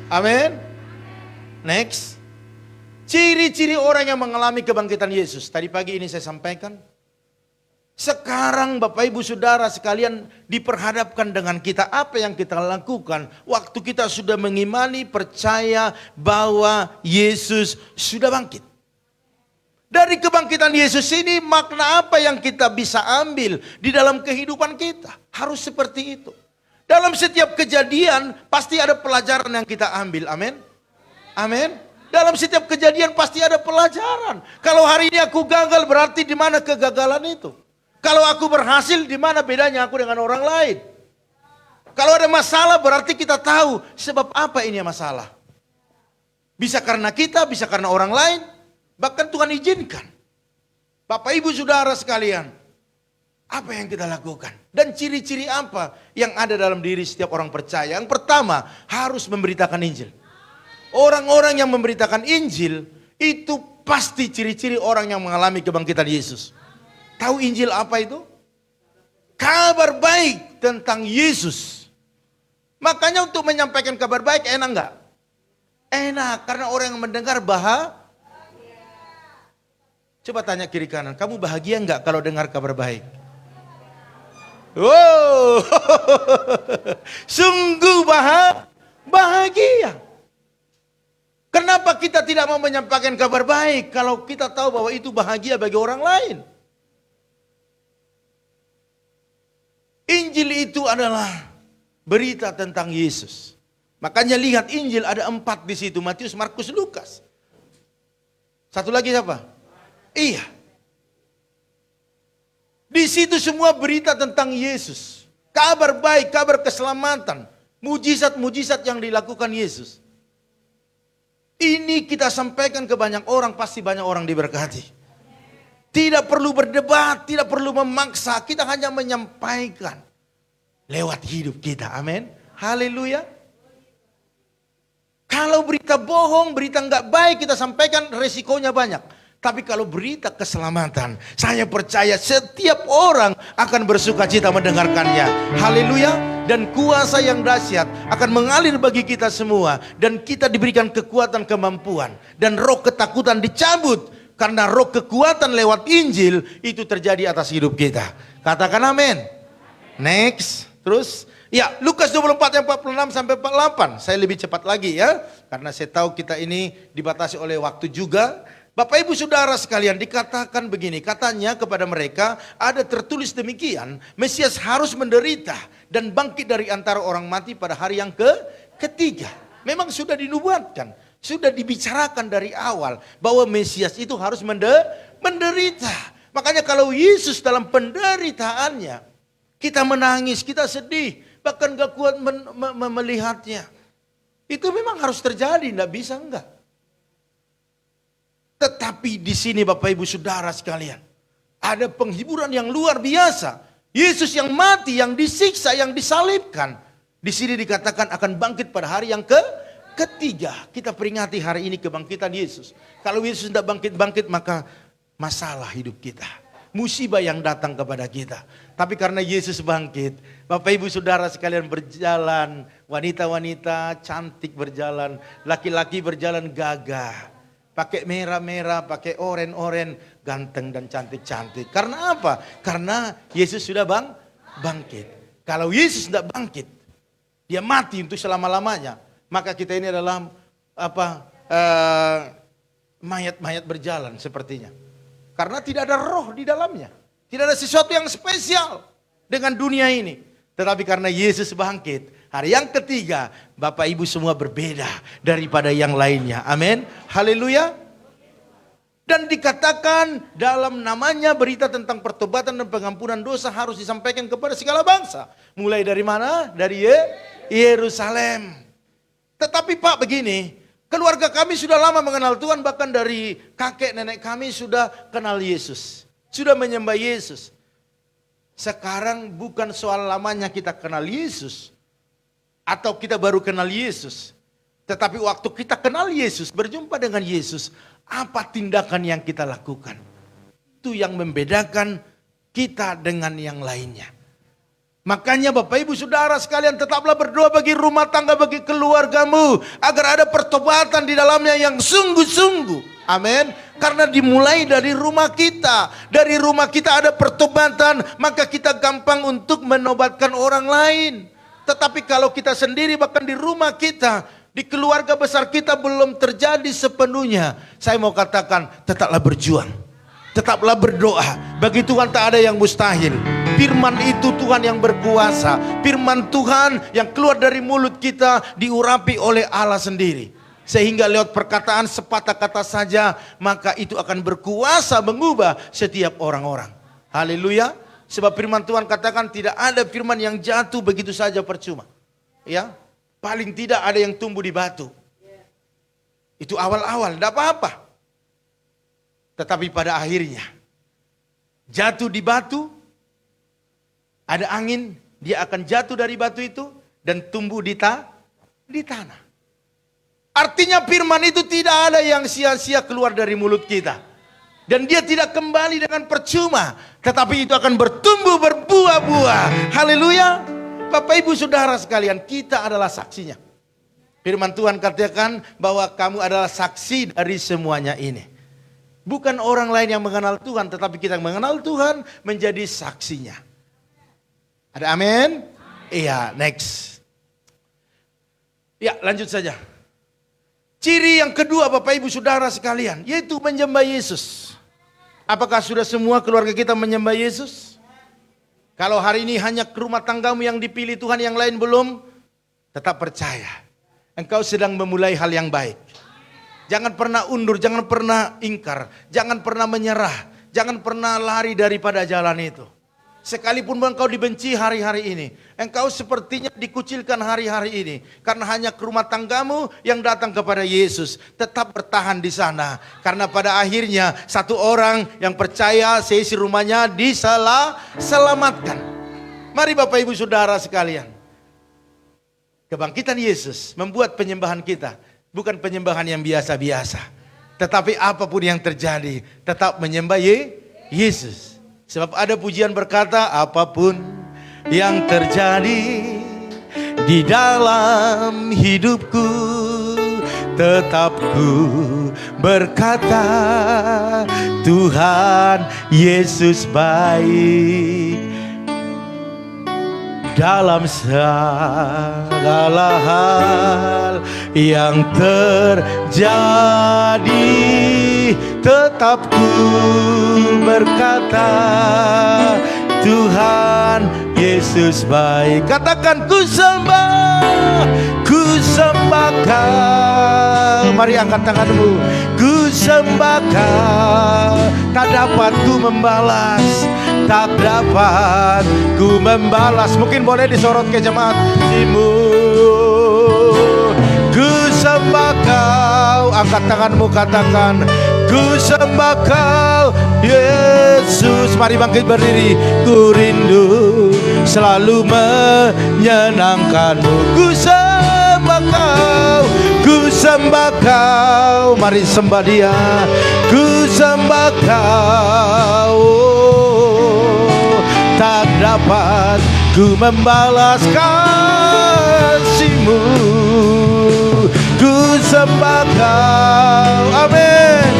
Amin. Next. Ciri-ciri orang yang mengalami kebangkitan Yesus. Tadi pagi ini saya sampaikan. Sekarang Bapak Ibu Saudara sekalian diperhadapkan dengan kita. Apa yang kita lakukan waktu kita sudah mengimani, percaya bahwa Yesus sudah bangkit. Dari kebangkitan Yesus ini makna apa yang kita bisa ambil di dalam kehidupan kita? Harus seperti itu. Dalam setiap kejadian pasti ada pelajaran yang kita ambil. Amin. Amin. Dalam setiap kejadian pasti ada pelajaran. Kalau hari ini aku gagal, berarti di mana kegagalan itu? Kalau aku berhasil, di mana bedanya aku dengan orang lain? Kalau ada masalah, berarti kita tahu sebab apa ini masalah. Bisa karena kita, bisa karena orang lain, bahkan Tuhan izinkan. Bapak Ibu Saudara sekalian, apa yang kita lakukan? Dan ciri-ciri apa yang ada dalam diri setiap orang percaya? Yang pertama, harus memberitakan Injil. Orang-orang yang memberitakan Injil itu pasti ciri-ciri orang yang mengalami kebangkitan Yesus. Tahu Injil apa itu? Kabar baik tentang Yesus. Makanya untuk menyampaikan kabar baik enak enggak? Enak, karena orang yang mendengar bahagia. Coba tanya kiri kanan, kamu bahagia enggak kalau dengar kabar baik? Wow, sungguh bahagia. Kenapa kita tidak mau menyampaikan kabar baik kalau kita tahu bahwa itu bahagia bagi orang lain? Injil itu adalah berita tentang Yesus. Makanya lihat Injil ada 4 di situ, Matius, Markus, Lukas. Satu lagi siapa? Iya. Di situ semua berita tentang Yesus. Kabar baik, kabar keselamatan, mujizat-mujizat yang dilakukan Yesus. Ini kita sampaikan ke banyak orang, pasti banyak orang diberkati. Tidak perlu berdebat, tidak perlu memaksa, kita hanya menyampaikan lewat hidup kita. Amin. Haleluya. Kalau berita bohong, berita enggak baik kita sampaikan, resikonya banyak. Tapi kalau berita keselamatan, saya percaya setiap orang akan bersuka cita mendengarkannya. Haleluya. Dan kuasa yang dahsyat akan mengalir bagi kita semua. Dan kita diberikan kekuatan, kemampuan. Dan roh ketakutan dicabut. Karena roh kekuatan lewat Injil itu terjadi atas hidup kita. Katakan amin. Next. Terus. Ya, Lukas 24 yang 46 sampai 48. Saya lebih cepat lagi ya. Karena saya tahu kita ini dibatasi oleh waktu juga. Bapak Ibu Saudara sekalian, dikatakan begini, katanya kepada mereka ada tertulis demikian, Mesias harus menderita dan bangkit dari antara orang mati pada hari yang ketiga. Memang sudah dinubuatkan, sudah dibicarakan dari awal bahwa Mesias itu harus menderita. Makanya kalau Yesus dalam penderitaannya, kita menangis, kita sedih, bahkan gak kuat melihatnya. Itu memang harus terjadi, tidak bisa enggak. Tetapi di sini Bapak Ibu Saudara sekalian, ada penghiburan yang luar biasa. Yesus yang mati, yang disiksa, yang disalibkan. Di sini dikatakan akan bangkit pada hari yang ketiga. Kita peringati hari ini kebangkitan Yesus. Kalau Yesus tidak bangkit-bangkit maka masalah hidup kita. Musibah yang datang kepada kita. Tapi karena Yesus bangkit, Bapak Ibu Saudara sekalian berjalan. Wanita-wanita cantik berjalan, laki-laki berjalan gagah. Pakai merah-merah, pakai oren-oren, ganteng dan cantik-cantik. Karena apa? Karena Yesus sudah bangkit. Kalau Yesus tidak bangkit, dia mati untuk selama-lamanya. Maka kita ini adalah mayat-mayat berjalan sepertinya. Karena tidak ada roh di dalamnya. Tidak ada sesuatu yang spesial dengan dunia ini. Tetapi karena Yesus bangkit, hari yang ketiga, Bapak Ibu semua berbeda daripada yang lainnya. Amin. Haleluya. Dan dikatakan dalam namanya berita tentang pertobatan dan pengampunan dosa harus disampaikan kepada segala bangsa. Mulai dari mana? Dari Yerusalem. Tetapi Pak begini, keluarga kami sudah lama mengenal Tuhan, bahkan dari kakek nenek kami sudah kenal Yesus. Sudah menyembah Yesus. Sekarang bukan soal lamanya kita kenal Yesus. Atau kita baru kenal Yesus. Tetapi waktu kita kenal Yesus, berjumpa dengan Yesus, apa tindakan yang kita lakukan? Itu yang membedakan kita dengan yang lainnya. Makanya Bapak Ibu Saudara sekalian tetaplah berdoa bagi rumah tangga, bagi keluargamu. Agar ada pertobatan di dalamnya yang sungguh-sungguh. Amin. Karena dimulai dari rumah kita. Dari rumah kita ada pertobatan, maka kita gampang untuk menobatkan orang lain. Tetapi kalau kita sendiri bahkan di rumah kita di keluarga besar kita belum terjadi sepenuhnya, saya mau katakan tetaplah berjuang. Tetaplah berdoa. Bagi Tuhan tak ada yang mustahil. Firman itu Tuhan yang berkuasa. Firman Tuhan yang keluar dari mulut kita diurapi oleh Allah sendiri. Sehingga lewat perkataan sepatah kata saja, maka itu akan berkuasa mengubah setiap orang-orang. Haleluya. Sebab firman Tuhan katakan tidak ada firman yang jatuh begitu saja percuma. Ya, paling tidak ada yang tumbuh di batu. Itu awal-awal, tidak apa-apa. Tetapi pada akhirnya jatuh di batu, ada angin, dia akan jatuh dari batu itu dan tumbuh di tanah. Artinya firman itu tidak ada yang sia-sia keluar dari mulut kita. Dan dia tidak kembali dengan percuma, tetapi itu akan bertumbuh berbuah-buah. Haleluya. Bapak Ibu Saudara sekalian, kita adalah saksinya. Firman Tuhan katakan bahwa kamu adalah saksi dari semuanya ini. Bukan orang lain yang mengenal Tuhan, tetapi kita yang mengenal Tuhan menjadi saksinya. Ada amin? Iya, next. Ya, lanjut saja. Ciri yang kedua Bapak Ibu Saudara sekalian, yaitu menyembah Yesus. Apakah sudah semua keluarga kita menyembah Yesus? Kalau hari ini hanya rumah tanggamu yang dipilih Tuhan, yang lain belum, tetap percaya. Engkau sedang memulai hal yang baik. Jangan pernah undur, jangan pernah ingkar, jangan pernah menyerah, jangan pernah lari daripada jalan itu. Sekalipun engkau dibenci hari-hari ini, engkau sepertinya dikucilkan hari-hari ini, karena hanya ke rumah tanggamu yang datang kepada Yesus, tetap bertahan di sana. Karena pada akhirnya satu orang yang percaya seisi rumahnya diselamatkan. Mari Bapak Ibu Saudara sekalian, kebangkitan Yesus membuat penyembahan kita bukan penyembahan yang biasa-biasa. Tetapi apapun yang terjadi, tetap menyembah Yesus. Sebab ada pujian berkata, apapun yang terjadi di dalam hidupku, tetap ku berkata, Tuhan Yesus baik. Dalam segala hal yang terjadi, tetap ku berkata, Tuhan Yesus baik. Katakan, ku sembah Kau. Mari angkat tanganmu. Ku sembah Kau. Tak dapat ku membalas, tak dapat ku membalas. Mungkin boleh disorot ke jemaat timu. Ku sembah Kau. Angkat tanganmu, katakan, ku sembah Kau Yesus. Mari bangkit berdiri. Ku rindu selalu menyenangkanmu. Ku sembah Kau, ku sembah Kau. Mari sembah Dia. Ku sembah Kau. Tak dapat ku membalas kasih-Mu. Ku sembah Kau, amin.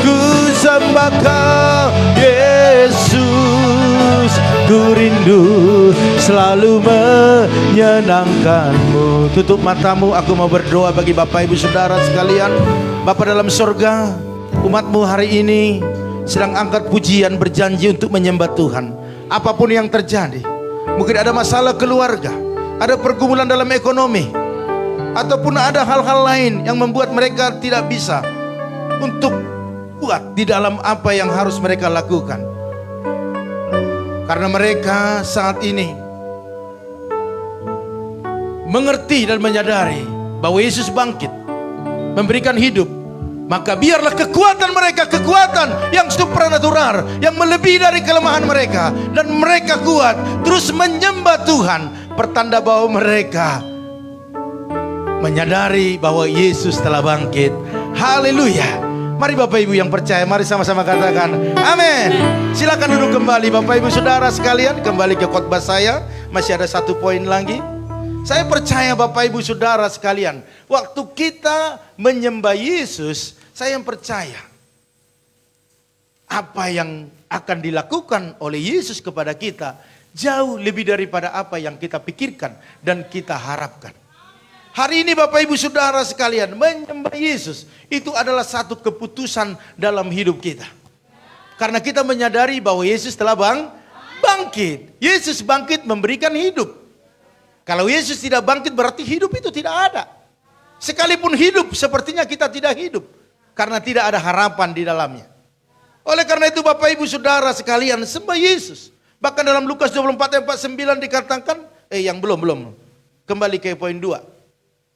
Ku sembah Kau Yesus. Ku rindu selalu menyenangkan-Mu. Tutup matamu, aku mau berdoa bagi Bapak Ibu Saudara sekalian. Bapa dalam surga, umat-Mu hari ini sedang angkat pujian, berjanji untuk menyembah Tuhan. Apapun yang terjadi, mungkin ada masalah keluarga, ada pergumulan dalam ekonomi, ataupun ada hal-hal lain yang membuat mereka tidak bisa untuk kuat di dalam apa yang harus mereka lakukan. Karena mereka saat ini mengerti dan menyadari bahwa Yesus bangkit, memberikan hidup. Maka biarlah kekuatan mereka, kekuatan yang supranatural, yang melebihi dari kelemahan mereka, dan mereka kuat terus menyembah Tuhan, pertanda bahwa mereka menyadari bahwa Yesus telah bangkit. Haleluya. Mari Bapak Ibu yang percaya, mari sama-sama katakan amin. Silakan duduk kembali Bapak Ibu Saudara sekalian. Kembali ke khotbah saya. Masih ada satu poin lagi. Saya percaya Bapak Ibu Saudara sekalian, waktu kita menyembah Yesus, saya yang percaya apa yang akan dilakukan oleh Yesus kepada kita jauh lebih daripada apa yang kita pikirkan dan kita harapkan. Hari ini Bapak Ibu Saudara sekalian, menyembah Yesus itu adalah satu keputusan dalam hidup kita. Karena kita menyadari bahwa Yesus telah bangkit. Yesus bangkit memberikan hidup. Kalau Yesus tidak bangkit berarti hidup itu tidak ada. Sekalipun hidup sepertinya kita tidak hidup. Karena tidak ada harapan di dalamnya. Oleh karena itu Bapak Ibu Saudara sekalian, sembah Yesus. Bahkan dalam Lukas 24 ayat 49 dikatakan, yang belum. Kembali ke poin 2.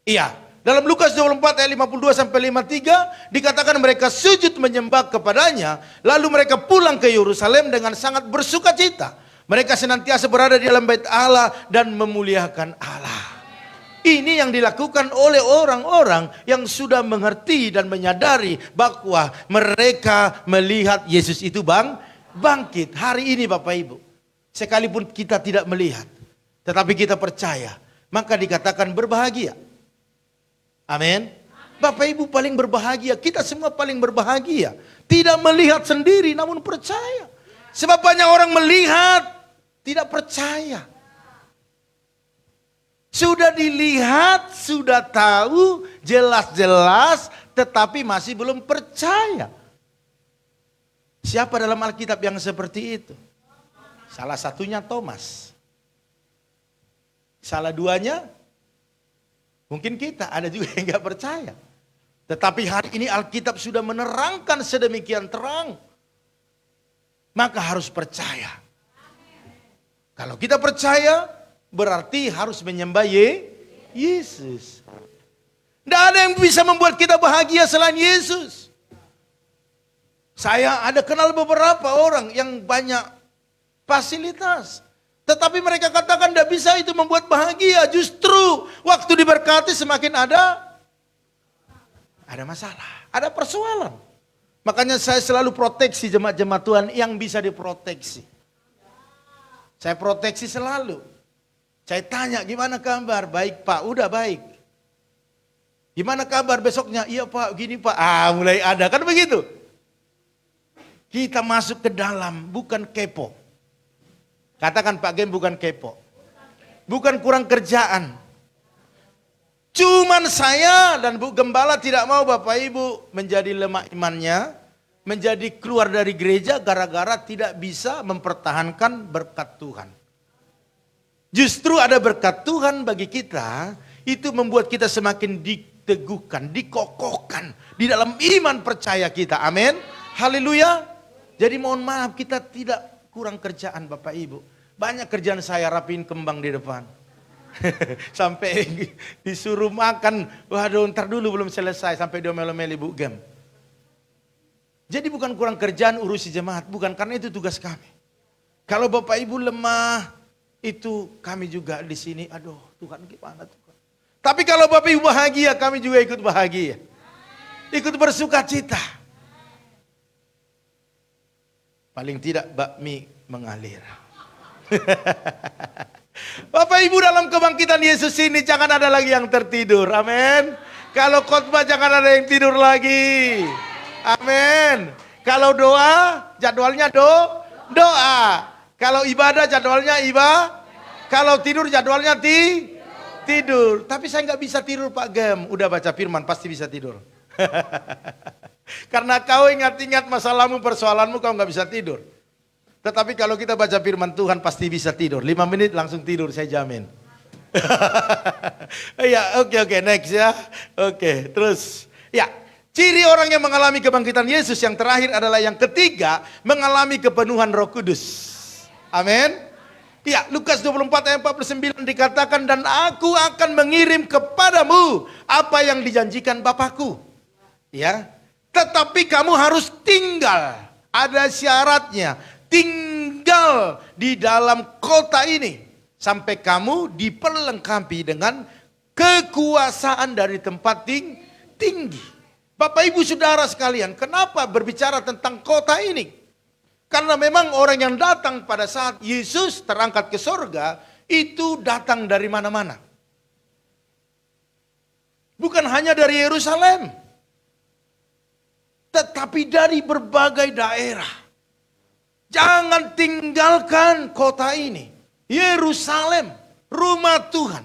Iya, dalam Lukas 24 ayat 52 sampai 53 dikatakan mereka sujud menyembah kepadanya, lalu mereka pulang ke Yerusalem dengan sangat bersukacita. Mereka senantiasa berada di dalam bait Allah dan memuliakan Allah. Ini yang dilakukan oleh orang-orang yang sudah mengerti dan menyadari bahwa mereka melihat Yesus itu bangkit. Hari ini Bapak Ibu, sekalipun kita tidak melihat, tetapi kita percaya, maka dikatakan berbahagia. Amin. Bapak Ibu paling berbahagia, kita semua paling berbahagia. Tidak melihat sendiri namun percaya. Sebab banyak orang melihat, tidak percaya. Sudah dilihat, sudah tahu, jelas-jelas, tetapi masih belum percaya. Siapa dalam Alkitab yang seperti itu? Salah satunya Thomas. Salah duanya mungkin kita, ada juga yang gak percaya. Tetapi hari ini Alkitab sudah menerangkan sedemikian terang. Maka harus percaya. Kalau kita percaya, berarti harus menyembah Yesus. Tidak ada yang bisa membuat kita bahagia selain Yesus. Saya ada kenal beberapa orang yang banyak fasilitas. Tetapi mereka katakan tidak bisa itu membuat bahagia. Justru waktu diberkati semakin ada masalah, ada persoalan. Makanya saya selalu proteksi jemaat-jemaat Tuhan yang bisa diproteksi. Saya proteksi selalu. Saya tanya gimana kabar? Baik Pak, udah baik. Gimana kabar besoknya? Iya Pak, gini Pak. Mulai ada, kan begitu. Kita masuk ke dalam, bukan kepo. Katakan Pak Gem, bukan kepo. Bukan kurang kerjaan. Cuman saya dan Bu Gembala tidak mau Bapak Ibu menjadi lemah imannya. Menjadi keluar dari gereja gara-gara tidak bisa mempertahankan berkat Tuhan. Justru ada berkat Tuhan bagi kita. Itu membuat kita semakin diteguhkan, dikokohkan. Di dalam iman percaya kita. Amin. Haleluya. Jadi mohon maaf kita tidak kurang kerjaan Bapak Ibu. Banyak kerjaan saya rapiin kembang di depan. Sampai disuruh makan. Waduh ntar dulu belum selesai. Sampai diomel-omeli Bu Gem. Jadi bukan kurang kerjaan urusi jemaat. Bukan, karena itu tugas kami. Kalau Bapak Ibu lemah. Itu kami juga di sini. Aduh Tuhan gimana Tuhan. Tapi kalau Bapak Ibu bahagia. Kami juga ikut bahagia. Ikut bersuka cita. Paling tidak bakmi mengalir. Bapak Ibu dalam kebangkitan Yesus ini jangan ada lagi yang tertidur. Amin. Kalau khotbah jangan ada yang tidur lagi. Amin. Kalau doa jadwalnya doa. Kalau ibadah jadwalnya Kalau tidur jadwalnya tidur. Tapi saya nggak bisa tidur Pak Gem. Udah baca firman pasti bisa tidur. Karena kau ingat-ingat masalahmu, persoalanmu, kau nggak bisa tidur. Tetapi kalau kita baca firman Tuhan pasti bisa tidur. 5 menit langsung tidur, saya jamin. Ya, oke, next ya. Oke, terus. Ya, ciri orang yang mengalami kebangkitan Yesus yang terakhir adalah yang ketiga, mengalami kepenuhan Roh Kudus. Amin. Ya, Lukas 24 ayat 49 dikatakan, dan aku akan mengirim kepadamu apa yang dijanjikan Bapakku. Ya. Tetapi kamu harus tinggal, ada syaratnya, tinggal di dalam kota ini. Sampai kamu diperlengkapi dengan kekuasaan dari tempat tinggi. Bapak Ibu Saudara sekalian, kenapa berbicara tentang kota ini? Karena memang orang yang datang pada saat Yesus terangkat ke sorga, itu datang dari mana-mana. Bukan hanya dari Yerusalem. Tetapi dari berbagai daerah. Jangan tinggalkan kota ini. Yerusalem, rumah Tuhan.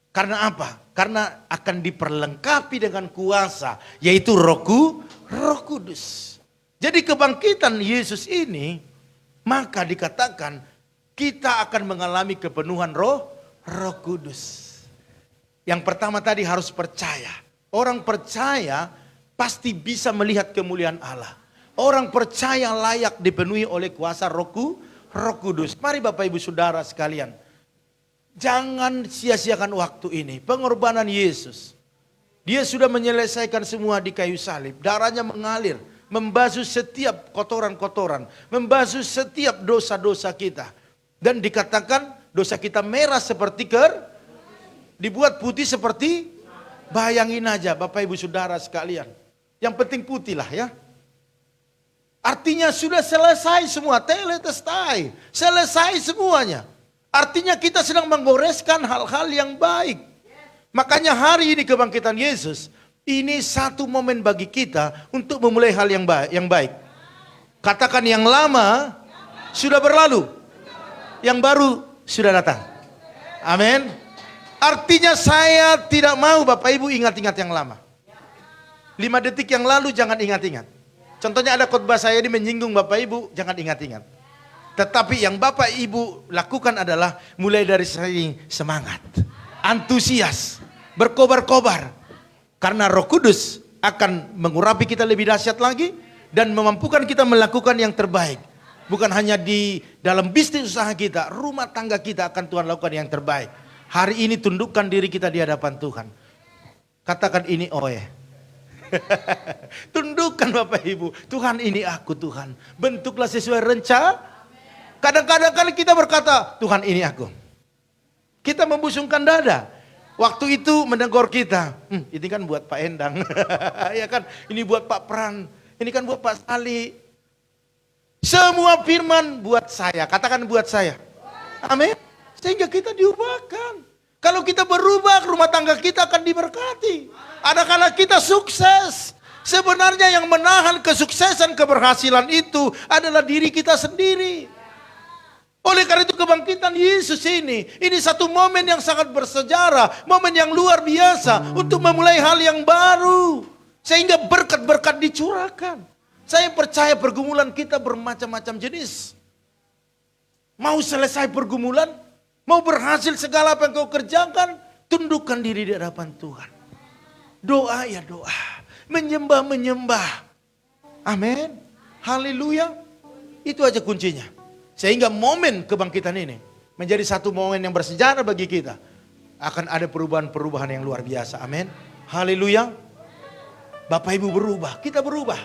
Karena apa? Karena akan diperlengkapi dengan kuasa, yaitu Roh Kudus. Jadi kebangkitan Yesus ini, maka dikatakan kita akan mengalami kepenuhan Roh Kudus. Yang pertama tadi harus percaya. Orang percaya pasti bisa melihat kemuliaan Allah. Orang percaya layak dipenuhi oleh kuasa Roh Kudus. Mari Bapak Ibu Saudara sekalian, jangan sia-siakan waktu ini. Pengorbanan Yesus, Dia sudah menyelesaikan semua di kayu salib. Darahnya mengalir, membasuh setiap kotoran-kotoran, membasuh setiap dosa-dosa kita. Dan dikatakan dosa kita merah seperti dibuat putih seperti, bayangin aja Bapak Ibu Saudara sekalian. Yang penting putih lah ya. Artinya sudah selesai semua, tetelestai, selesai semuanya. Artinya kita sedang menggoreskan hal-hal yang baik. Makanya hari ini kebangkitan Yesus, ini satu momen bagi kita untuk memulai hal yang baik. Katakan yang lama sudah berlalu, yang baru sudah datang. Amin. Artinya saya tidak mau Bapak Ibu ingat-ingat yang lama. 5 detik yang lalu jangan ingat-ingat. Contohnya ada khotbah saya ini menyinggung Bapak Ibu, jangan ingat-ingat. Tetapi yang Bapak Ibu lakukan adalah mulai dari semangat, antusias, berkobar-kobar. Karena Roh Kudus akan mengurapi kita lebih dahsyat lagi dan memampukan kita melakukan yang terbaik. Bukan hanya di dalam bisnis usaha kita, rumah tangga kita akan Tuhan lakukan yang terbaik. Hari ini tundukkan diri kita di hadapan Tuhan. Katakan ini oe. Tundukkan Bapak Ibu. Tuhan ini aku Tuhan. Bentuklah sesuai rencana. Kadang-kadang kan kita berkata, Tuhan ini aku. Kita membusungkan dada. Waktu itu menegur kita, ini kan buat Pak Endang, ya kan, ini buat Pak Pran, ini kan buat Pak Sali. Semua firman buat saya, katakan buat saya. Amin. Sehingga kita diubahkan. Kalau kita berubah, rumah tangga kita akan diberkati. Ada kita sukses. Sebenarnya yang menahan kesuksesan keberhasilan itu adalah diri kita sendiri. Oleh karena itu kebangkitan Yesus ini satu momen yang sangat bersejarah, momen yang luar biasa untuk memulai hal yang baru. Sehingga berkat-berkat dicurahkan. Saya percaya pergumulan kita bermacam-macam jenis. Mau selesai pergumulan, mau berhasil segala apa yang kau kerjakan, tundukkan diri di hadapan Tuhan. Doa ya doa, menyembah. Amin. Haleluya. Itu aja kuncinya. Sehingga momen kebangkitan ini menjadi satu momen yang bersejarah bagi kita. Akan ada perubahan-perubahan yang luar biasa. Amin. Haleluya. Bapak Ibu berubah, kita berubah.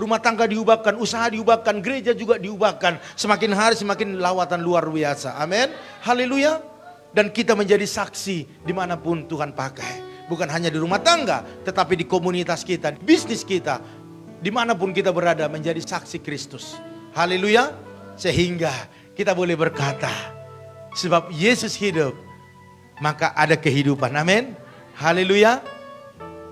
Rumah tangga diubahkan, usaha diubahkan, gereja juga diubahkan. Semakin hari semakin lawatan luar biasa. Amin. Haleluya. Dan kita menjadi saksi dimanapun Tuhan pakai. Bukan hanya di rumah tangga, tetapi di komunitas kita, di bisnis kita. Dimanapun kita berada menjadi saksi Kristus. Haleluya. Sehingga kita boleh berkata, sebab Yesus hidup, maka ada kehidupan. Amin. Haleluya.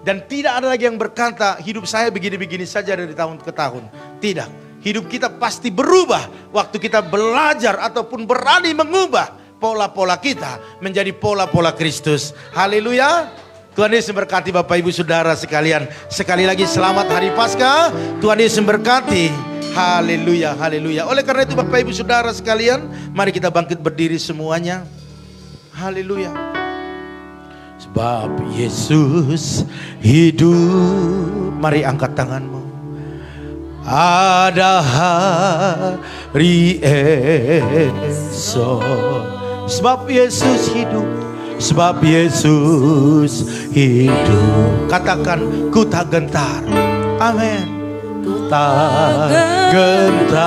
Dan tidak ada lagi yang berkata, hidup saya begini-begini saja dari tahun ke tahun. Tidak. Hidup kita pasti berubah waktu kita belajar ataupun berani mengubah pola-pola kita menjadi pola-pola Kristus. Haleluya. Tuhan Yesus memberkati Bapak Ibu Saudara sekalian. Sekali lagi selamat Hari Paskah. Tuhan Yesus memberkati. Haleluya, haleluya. Oleh karena itu Bapak Ibu Saudara sekalian, mari kita bangkit berdiri semuanya. Haleluya. Sebab Yesus hidup. Mari angkat tanganmu. Ada hari esok. Sebab Yesus hidup. Sebab Yesus hidup. Katakan, ku tak gentar. Amin. Tak gentar,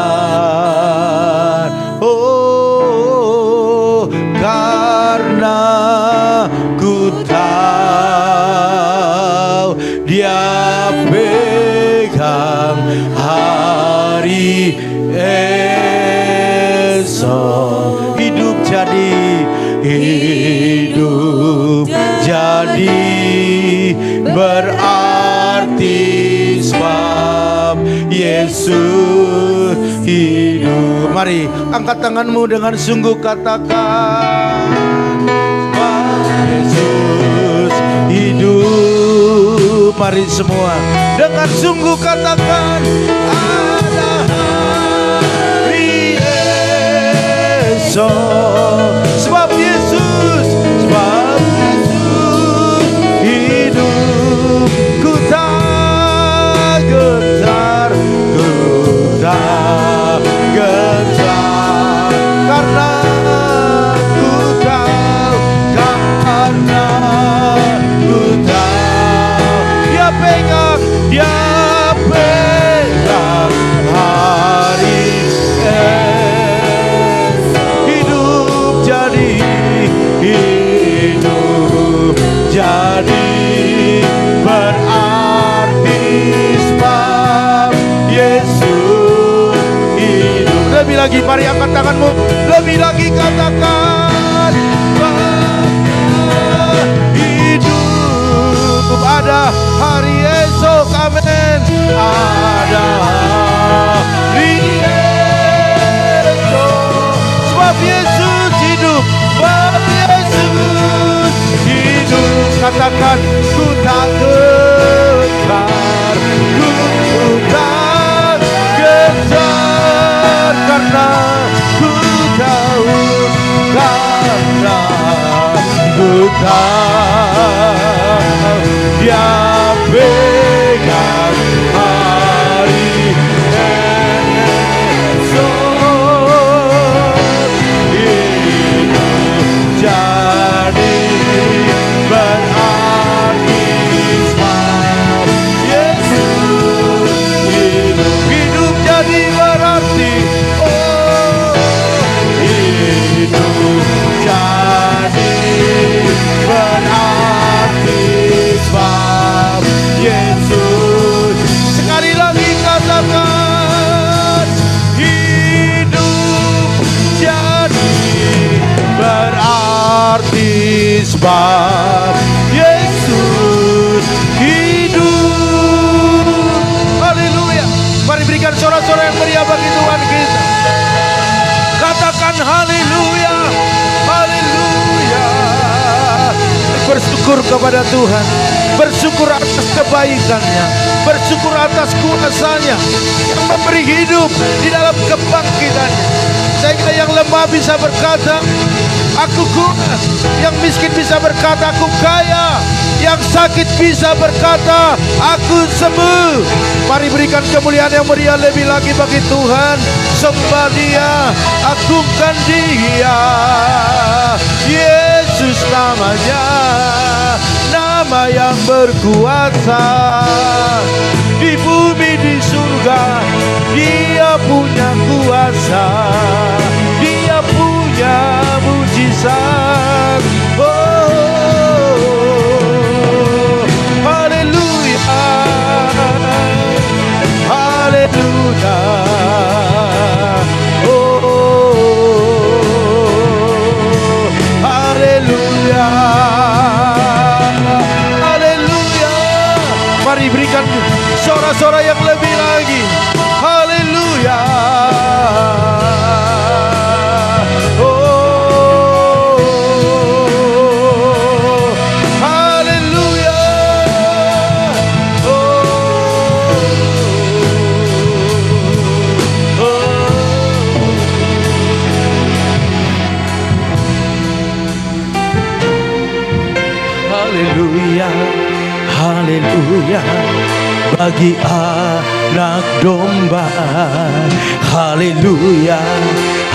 oh, karena ku tahu Dia pegang hari esok. Hidup jadi berarti sebab Yesus hidup. Mari angkat tanganmu dengan sungguh katakan, sebab Yesus hidup. Mari semua dengan sungguh katakan, ada hari esok. Sebab Yesus hidup. Ku tak gentar, ku tak gentar, karena ku tahu, karena ku tahu Dia pegang hari hidup jadi berarti sebab Yesus hidup. Lebih lagi, mari angkat tanganmu, lebih lagi katakan, hidup. Ada hari esok, amin. Ada hari esok, sebab Yesus hidup, sebab Yesus hidup. Katakan, ku tak gentar, ku tak gentar, karena ku tahu, karena ku tahu Dia pegang hari esok. Hidup jadi berarti sebab Yesus hidup. Hidup jadi berarti, oh, hidup jadi berarti sebab Yesus. Sekali lagi katakan, hidup jadi berarti sebab Yesus hidup. Haleluya. Mari berikan sorak-sorak yang meriah bagi Tuhan kita. Katakan haleluya, haleluya. Bersyukur kepada Tuhan, bersyukur atas kebaikannya, bersyukur atas kuasa-Nya yang memberi hidup di dalam kebangkitannya, sehingga yang lemah bisa berkata, aku kuat. Yang miskin bisa berkata, aku kaya. Yang sakit bisa berkata, aku sembuh. Mari berikan kemuliaan yang meriah lebih lagi bagi Tuhan. Sembah Dia, agungkan Dia. Yesus namanya, nama yang berkuasa. Di bumi, di surga, Dia punya kuasa. Dia punya mujizat. Oh, haleluya, haleluya. Oh, haleluya, haleluya. Mari berikan sorak-sorak yang lebih lagi. Haleluya. Haleluya, haleluya, bagi anak domba. Haleluya,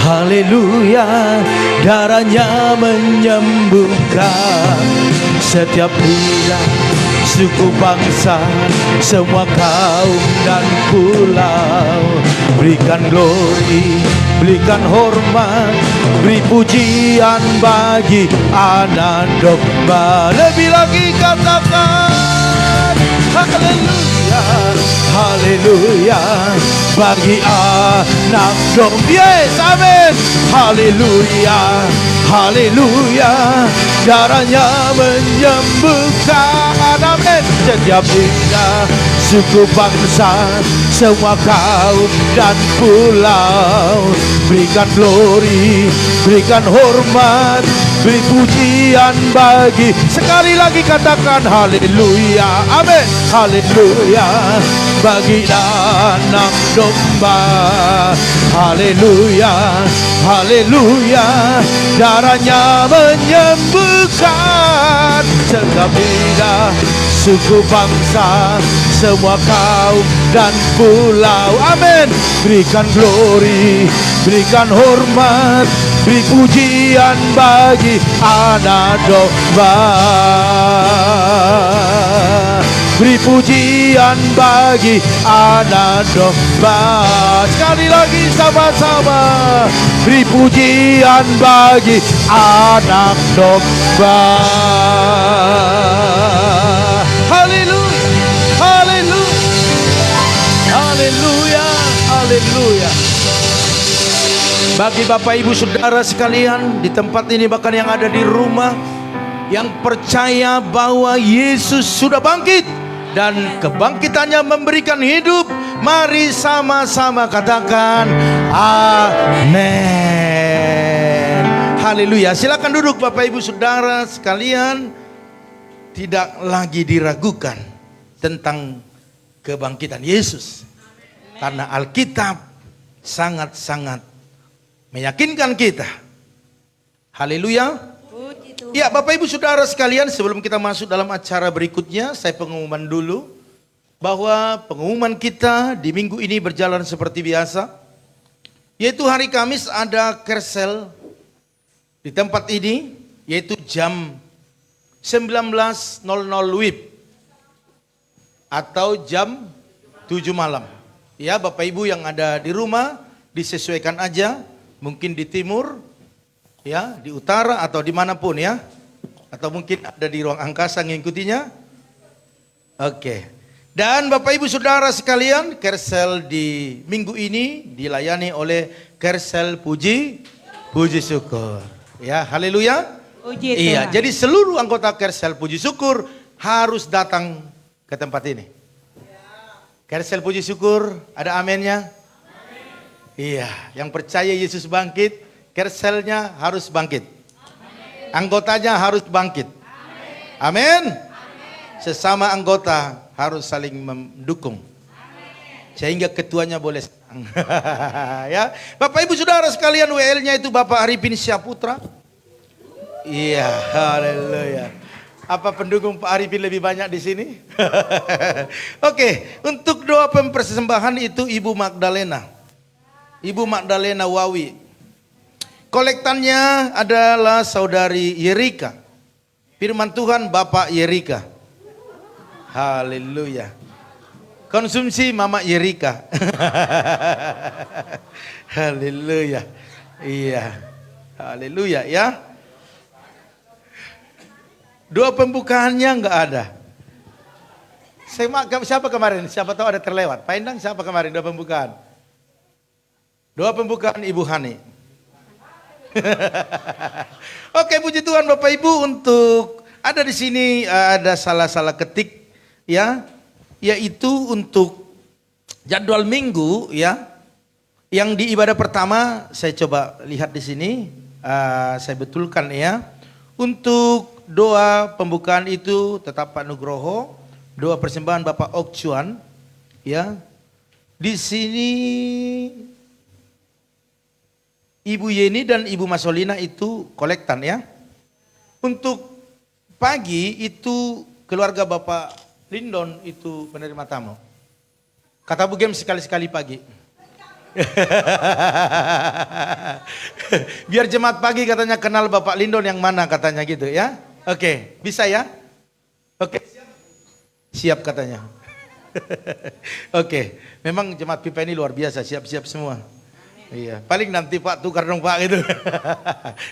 haleluya, darahnya menyembuhkan setiap lidah, suku, bangsa, semua kaum dan pulau. Berikan glory, berikan hormat, beri pujian bagi anak domba. Lebih lagi katakan, haleluya, haleluya, bagi anak domba. Yes, amin. Haleluya, haleluya, darahnya menyembuhkan, amin. Setiap lidah, suku, bangsa, semua kaum dan pulau. berikan glory, berikan hormat, beri pujian bagi. Sekali lagi katakan haleluya, amin, haleluya, bagi anak domba, haleluya, haleluya, darahnya menyembuhkan segala beda suku bangsa, semua kaum dan pulau, amin. Berikan glory, berikan hormat, beri pujian bagi anak domba, beri pujian bagi anak domba. Sekali lagi sama-sama, beri pujian bagi anak domba. Haleluya, haleluya, haleluya, haleluya. Bagi Bapak Ibu Saudara sekalian di tempat ini, bahkan yang ada di rumah, yang percaya bahwa Yesus sudah bangkit dan kebangkitannya memberikan hidup, mari sama-sama katakan amin. Haleluya. Silakan duduk Bapak Ibu Saudara sekalian. Tidak lagi diragukan tentang kebangkitan Yesus, karena Alkitab sangat-sangat meyakinkan kita. Haleluya. Ya, Bapak Ibu Saudara sekalian, sebelum kita masuk dalam acara berikutnya, saya pengumuman dulu bahwa pengumuman kita di minggu ini berjalan seperti biasa, yaitu hari Kamis ada kersel di tempat ini, yaitu jam 19.00 WIB atau jam 7 malam. Ya, Bapak Ibu yang ada di rumah disesuaikan aja, mungkin di timur, ya, di utara atau dimanapun ya, atau mungkin ada di ruang angkasa ngikutinya. Oke. Dan Bapak Ibu Saudara sekalian, kersel di minggu ini dilayani oleh kersel puji syukur. Ya, haleluya. Puji Iya, Tuhan. jadi seluruh anggota kersel puji syukur harus datang ke tempat ini. Kersel puji syukur, ada amennya? Iya, yang percaya Yesus bangkit, kerselnya harus bangkit. Anggotanya harus bangkit. Amin. Sesama anggota harus saling mendukung. Sehingga ketuanya boleh senang. Ya, Bapak Ibu Saudara sekalian, WL-nya itu Bapak Arifin Syaputra. Iya, haleluya. Apa pendukung Pak Arifin lebih banyak di sini? Oke, untuk doa pempersembahan itu Ibu Magdalena. Ibu Magdalena Wawi. Kolektannya adalah Saudari Yerika. Firman Tuhan Bapak Yerika. Haleluya. Konsumsi Mama Yerika. Haleluya. Iya. Haleluya ya. Doa pembukaannya enggak ada. Siapa kemarin? Siapa tahu ada terlewat. Pak Endang siapa kemarin doa pembukaan? Doa pembukaan Ibu Hani. Oke, puji Tuhan Bapak Ibu, untuk ada di sini ada salah ketik ya, yaitu untuk jadwal minggu ya. Yang di ibadah pertama saya coba lihat di sini, saya betulkan ya. Untuk doa pembukaan itu tetap Pak Nugroho, doa persembahan Bapak Okcuan, ya. Di sini Ibu Yeni dan Ibu Masolina itu kolektan ya. Untuk pagi itu keluarga Bapak Lindon itu penerima tamu. Kata Bu Gem sekali-sekali pagi. Biar jemaat pagi katanya kenal Bapak Lindon yang mana katanya gitu ya. Oke, bisa ya? Oke. Siap katanya. Oke, memang jemaat pipa ini luar biasa, siap-siap semua. Iya, paling nanti Pak tukar dong Pak gitu.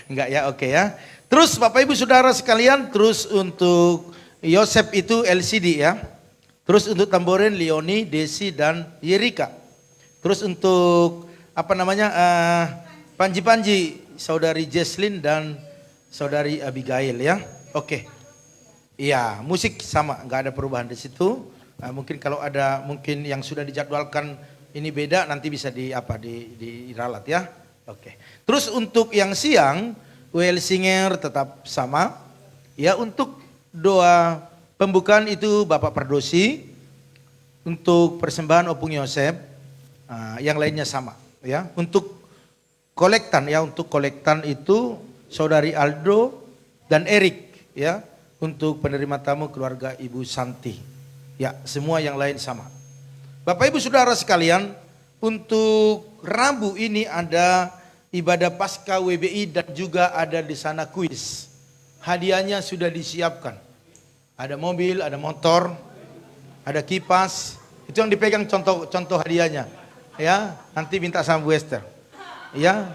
Enggak ya, oke ya. Terus Bapak Ibu Saudara sekalian, terus untuk Yosep itu LCD ya. Terus untuk tamborin Leoni, Desi dan Yerika. Terus untuk Panji-Panji, Saudari Jesslyn dan Saudari Abigail ya. Oke. Iya, musik sama, nggak ada perubahan di situ. Mungkin kalau ada mungkin yang sudah dijadwalkan ini beda, nanti bisa diralat ya. Oke. Terus untuk yang siang, WL Singer tetap sama. Ya, untuk doa pembukaan itu Bapak Pardosi. Untuk persembahan Opung Yosef, yang lainnya sama. Ya, untuk kolektan itu Saudari Aldo dan Erik, ya, untuk penerima tamu keluarga Ibu Santi. Ya, semua yang lain sama. Bapak Ibu Saudara sekalian, untuk Rabu ini ada ibadah Paskah WBI dan juga ada di sana kuis. Hadiahnya sudah disiapkan. Ada mobil, ada motor, ada kipas. Itu yang dipegang contoh hadiahnya. Ya, nanti minta sama Bu Esther. Ya,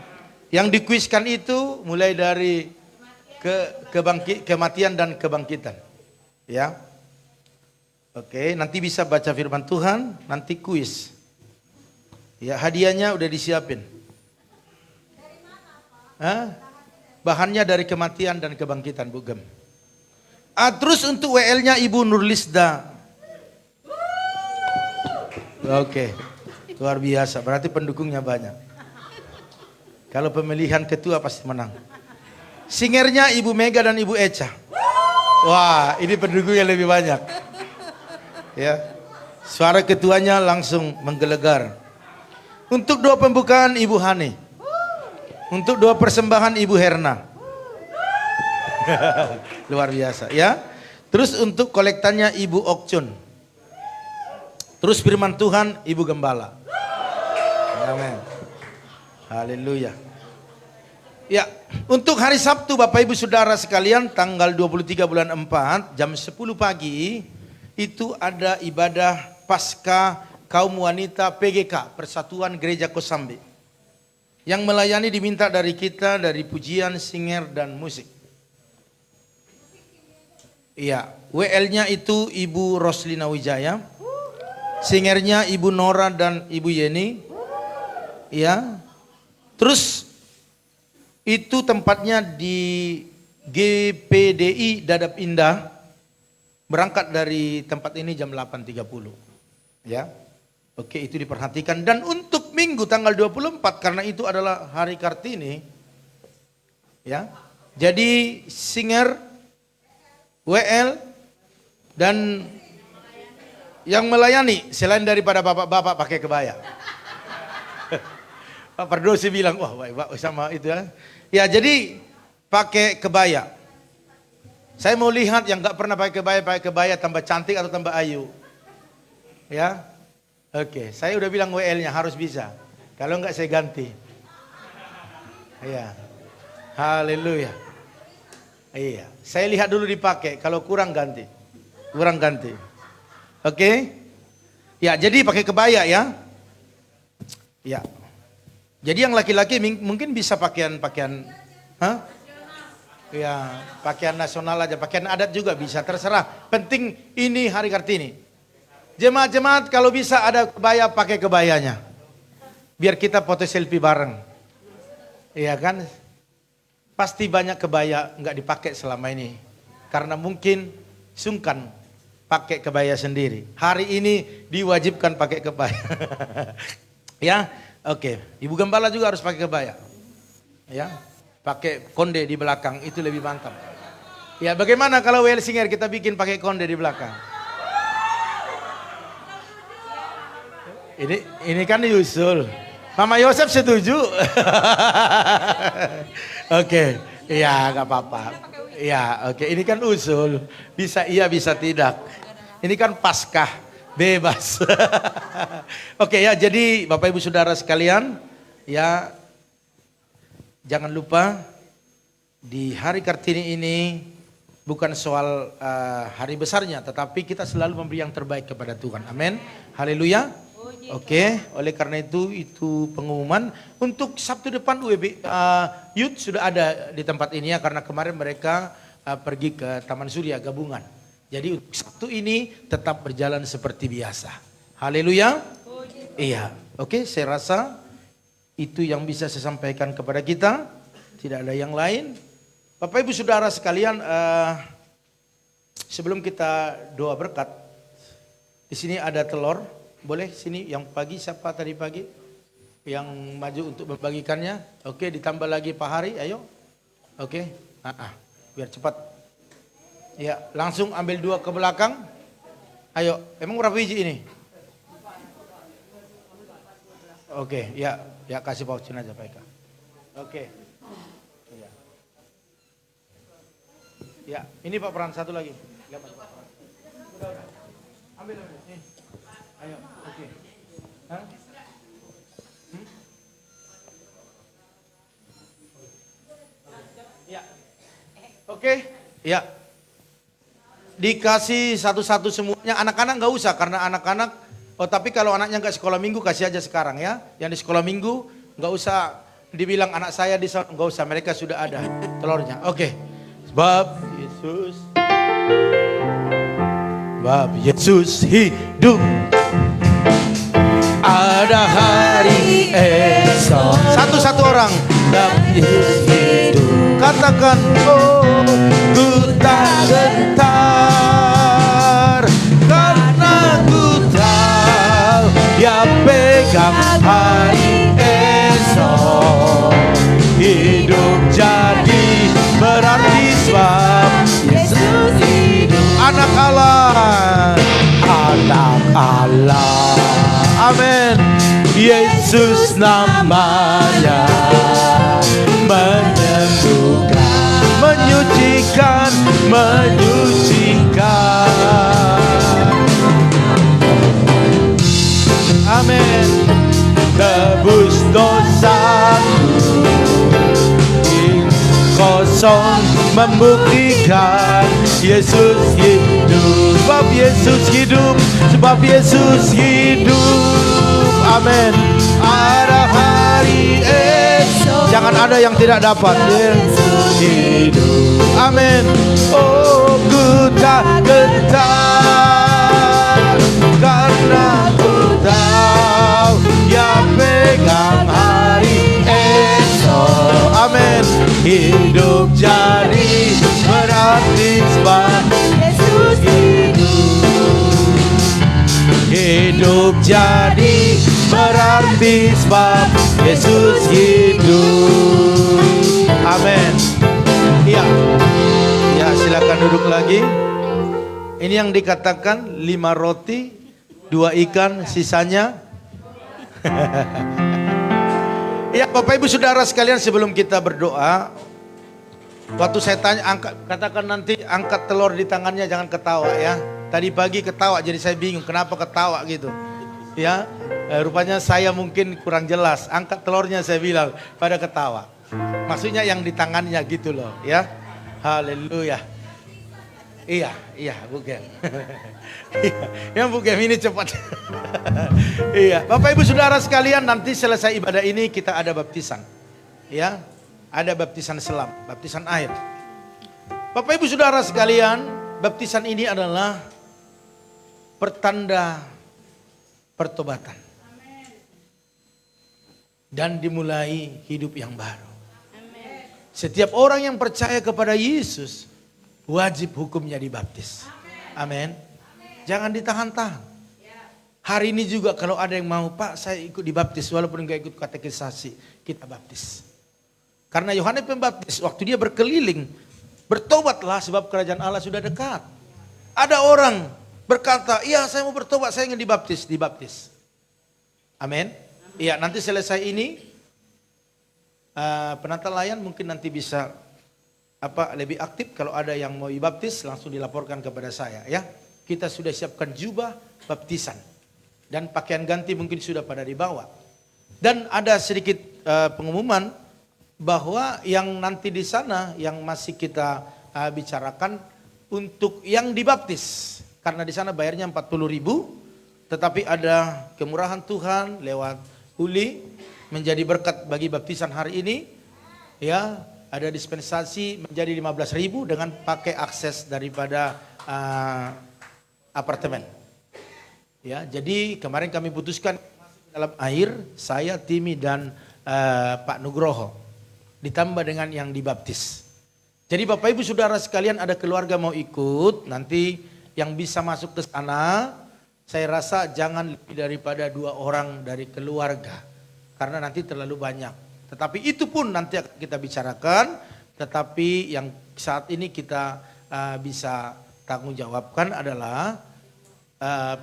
yang dikuiskan itu mulai dari kematian dan kebangkitan. Ya. Oke, nanti bisa baca firman Tuhan, nanti kuis. Ya, hadiahnya udah disiapin. Bahannya dari kematian dan kebangkitan, Bu Gem. Terus untuk WL-nya Ibu Nurlisda. Oke, luar biasa. Berarti pendukungnya banyak. Kalau pemilihan ketua pasti menang. Singernya Ibu Mega dan Ibu Eca. Wah, ini pendukungnya lebih banyak. Ya, suara ketuanya langsung menggelegar. Untuk doa pembukaan Ibu Hani. Untuk doa persembahan Ibu Herna. Luar biasa ya. Terus untuk kolektannya Ibu Okcun. Terus firman Tuhan Ibu Gembala. Amin. Haleluya. Ya, untuk hari Sabtu Bapak Ibu Saudara sekalian tanggal 23 bulan 4 jam 10 pagi itu ada ibadah Paskah kaum wanita PGK, Persatuan Gereja Kosambi. Yang melayani diminta dari kita, dari pujian, singer, dan musik. Iya, WL-nya itu Ibu Roslina Wijaya. Singernya Ibu Nora dan Ibu Yeni. Iya. Terus itu tempatnya di GPDI Dadap Indah. Berangkat dari tempat ini jam 8.30. Ya. Oke, itu diperhatikan. Dan untuk Minggu tanggal 24 karena itu adalah hari Kartini. Ya. Jadi singer WL dan yang melayani selain daripada bapak-bapak pakai kebaya. Pak Pardosi bilang, wah baik sama itu ya. Ya jadi pakai kebaya. Saya mau lihat yang gak pernah pakai kebaya tambah cantik atau tambah ayu. Ya. Oke, saya udah bilang WL-nya harus bisa. Kalau enggak saya ganti. Iya. Haleluya. Iya, saya lihat dulu dipakai, kalau kurang ganti. Kurang ganti. Oke? Ya, jadi pakai kebaya ya. Ya. Jadi yang laki-laki mungkin bisa pakaian ya, pakaian nasional aja, pakaian adat juga bisa, terserah. Penting ini hari Kartini. Jemaat-jemaat kalau bisa ada kebaya, pakai kebayanya. Biar kita foto selfie bareng. Iya kan? Pasti banyak kebaya nggak dipakai selama ini. Karena mungkin sungkan pakai kebaya sendiri. Hari ini diwajibkan pakai kebaya. Ya, oke. Ibu Gembala juga harus pakai kebaya. Ya, pakai konde di belakang itu lebih mantap. Ya, bagaimana kalau WL Singer kita bikin pakai konde di belakang? Ini kan diusul. Mama Yosef setuju. Oke, iya nggak apa-apa. Iya, oke. Ini kan usul, bisa iya bisa tidak. Ini kan Paskah, bebas. Oke ya, jadi Bapak Ibu Saudara sekalian, ya jangan lupa di hari Kartini ini bukan soal hari besarnya, tetapi kita selalu memberi yang terbaik kepada Tuhan. Amin. Haleluya. Oke, oleh karena itu pengumuman untuk Sabtu depan Youth sudah ada di tempat ini ya, karena kemarin mereka pergi ke Taman Surya gabungan. Jadi Sabtu ini tetap berjalan seperti biasa. Haleluya. Iya, oke, saya rasa itu yang bisa saya sampaikan kepada kita. Tidak ada yang lain. Bapak Ibu Saudara sekalian, sebelum kita doa berkat, di sini ada telur. Boleh sini yang pagi, siapa tadi pagi? yang maju untuk membagikannya. Oke, ditambah lagi Pak Hari, ayo. Oke, biar cepat. Ya, langsung ambil 2 ke belakang. Ayo, emang berapa biji ini? Oke, ya kasih paucin aja Pak Eka. Oke. Ya. Ya, ini Pak peran satu lagi. Udah. Ambil. Nih. Ayo, oke. Hah? Ya. Oke, ya. Dikasih satu-satu semuanya. Anak-anak nggak usah karena anak-anak. Oh tapi kalau anaknya nggak sekolah minggu kasih aja sekarang ya. Yang di sekolah minggu nggak usah dibilang anak saya di sana, nggak usah. Mereka sudah ada telurnya. Oke. Sebab Yesus hidup. Ada hari esok. Satu-satu orang. Sebab Yesus hidup. Katakan, oh, ku tak gentar karena ku tahu Dia pegang hari esok. Hidup jadi berarti sebab Yesus hidup. Anak Allah, anak Allah. Amin. Yesus namanya, menyembuhkan, menyucikan, amin. Tebus dosaku, kosong membuktikan Yesus hidup. Sebab Yesus hidup, sebab Yesus hidup. Amin. Ada hari esok. Jangan ada yang tidak dapat. Yesus hidup. Amin. Oh, ku tak gentar karena ku tahu Dia pegang hari esok. Amin. Hidup jadi berarti sebab Yesus hidup. Hidup jadi berarti sebab Yesus hidup. Amin. Iya. Ya, silakan duduk lagi. Ini yang dikatakan 5 roti, 2 ikan, sisanya. Ya, Bapak Ibu Saudara sekalian, sebelum kita berdoa, waktu saya tanya, katakan nanti angkat telur di tangannya, jangan ketawa ya. Tadi pagi ketawa, jadi saya bingung kenapa ketawa gitu. Ya, rupanya saya mungkin kurang jelas. Angkat telurnya saya bilang pada ketawa. Maksudnya yang di tangannya gitu loh, ya. Haleluya. Iya, bukan. Yang bukan ini cepat. Iya, Bapak Ibu Saudara sekalian, nanti selesai ibadah ini kita ada baptisan. Ya, ada baptisan selam, baptisan air. Bapak Ibu Saudara sekalian, baptisan ini adalah pertanda pertobatan. Dan dimulai hidup yang baru. Setiap orang yang percaya kepada Yesus wajib hukumnya dibaptis. Amin. Jangan ditahan-tahan. Hari ini juga kalau ada yang mau, Pak saya ikut dibaptis walaupun enggak ikut katekisasi, kita baptis. Karena Yohanes Pembaptis waktu dia berkeliling, bertobatlah sebab kerajaan Allah sudah dekat. Ada orang berkata, iya saya mau bertobat, saya ingin dibaptis. Amin. Iya, nanti selesai ini penata layan mungkin nanti bisa lebih aktif. Kalau ada yang mau dibaptis langsung dilaporkan kepada saya ya. Kita sudah siapkan jubah baptisan dan pakaian ganti mungkin sudah pada dibawa. Dan ada sedikit pengumuman bahwa yang nanti di sana yang masih kita bicarakan untuk yang dibaptis, karena di sana bayarnya 40.000, tetapi ada kemurahan Tuhan lewat Uli menjadi berkat bagi baptisan hari ini. Ya, ada dispensasi menjadi 15.000 dengan pakai akses daripada apartemen. Ya, jadi kemarin kami putuskan dalam air, saya, Timi dan Pak Nugroho, ditambah dengan yang dibaptis. Jadi Bapak Ibu Saudara sekalian, ada keluarga mau ikut, nanti yang bisa masuk ke sana, saya rasa jangan lebih daripada 2 orang dari keluarga. karena nanti terlalu banyak. Tetapi itu pun nanti akan kita bicarakan, tetapi yang saat ini kita bisa tanggung jawabkan adalah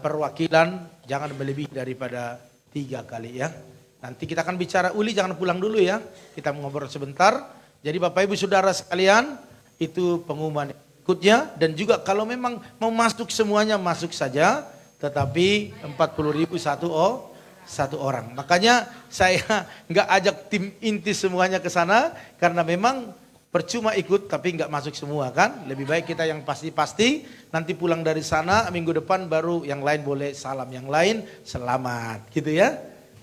perwakilan jangan melebihi daripada 3 kali ya. Nanti kita akan bicara, Uli jangan pulang dulu ya, kita ngobrol sebentar. Jadi Bapak Ibu Saudara sekalian, itu pengumuman berikutnya. Dan juga kalau memang mau masuk semuanya masuk saja, tetapi 40.000 satu orang. Makanya saya nggak ajak tim inti semuanya ke sana, karena memang percuma ikut tapi nggak masuk semua kan. Lebih baik kita yang pasti-pasti, nanti pulang dari sana minggu depan baru yang lain boleh salam, yang lain selamat gitu ya.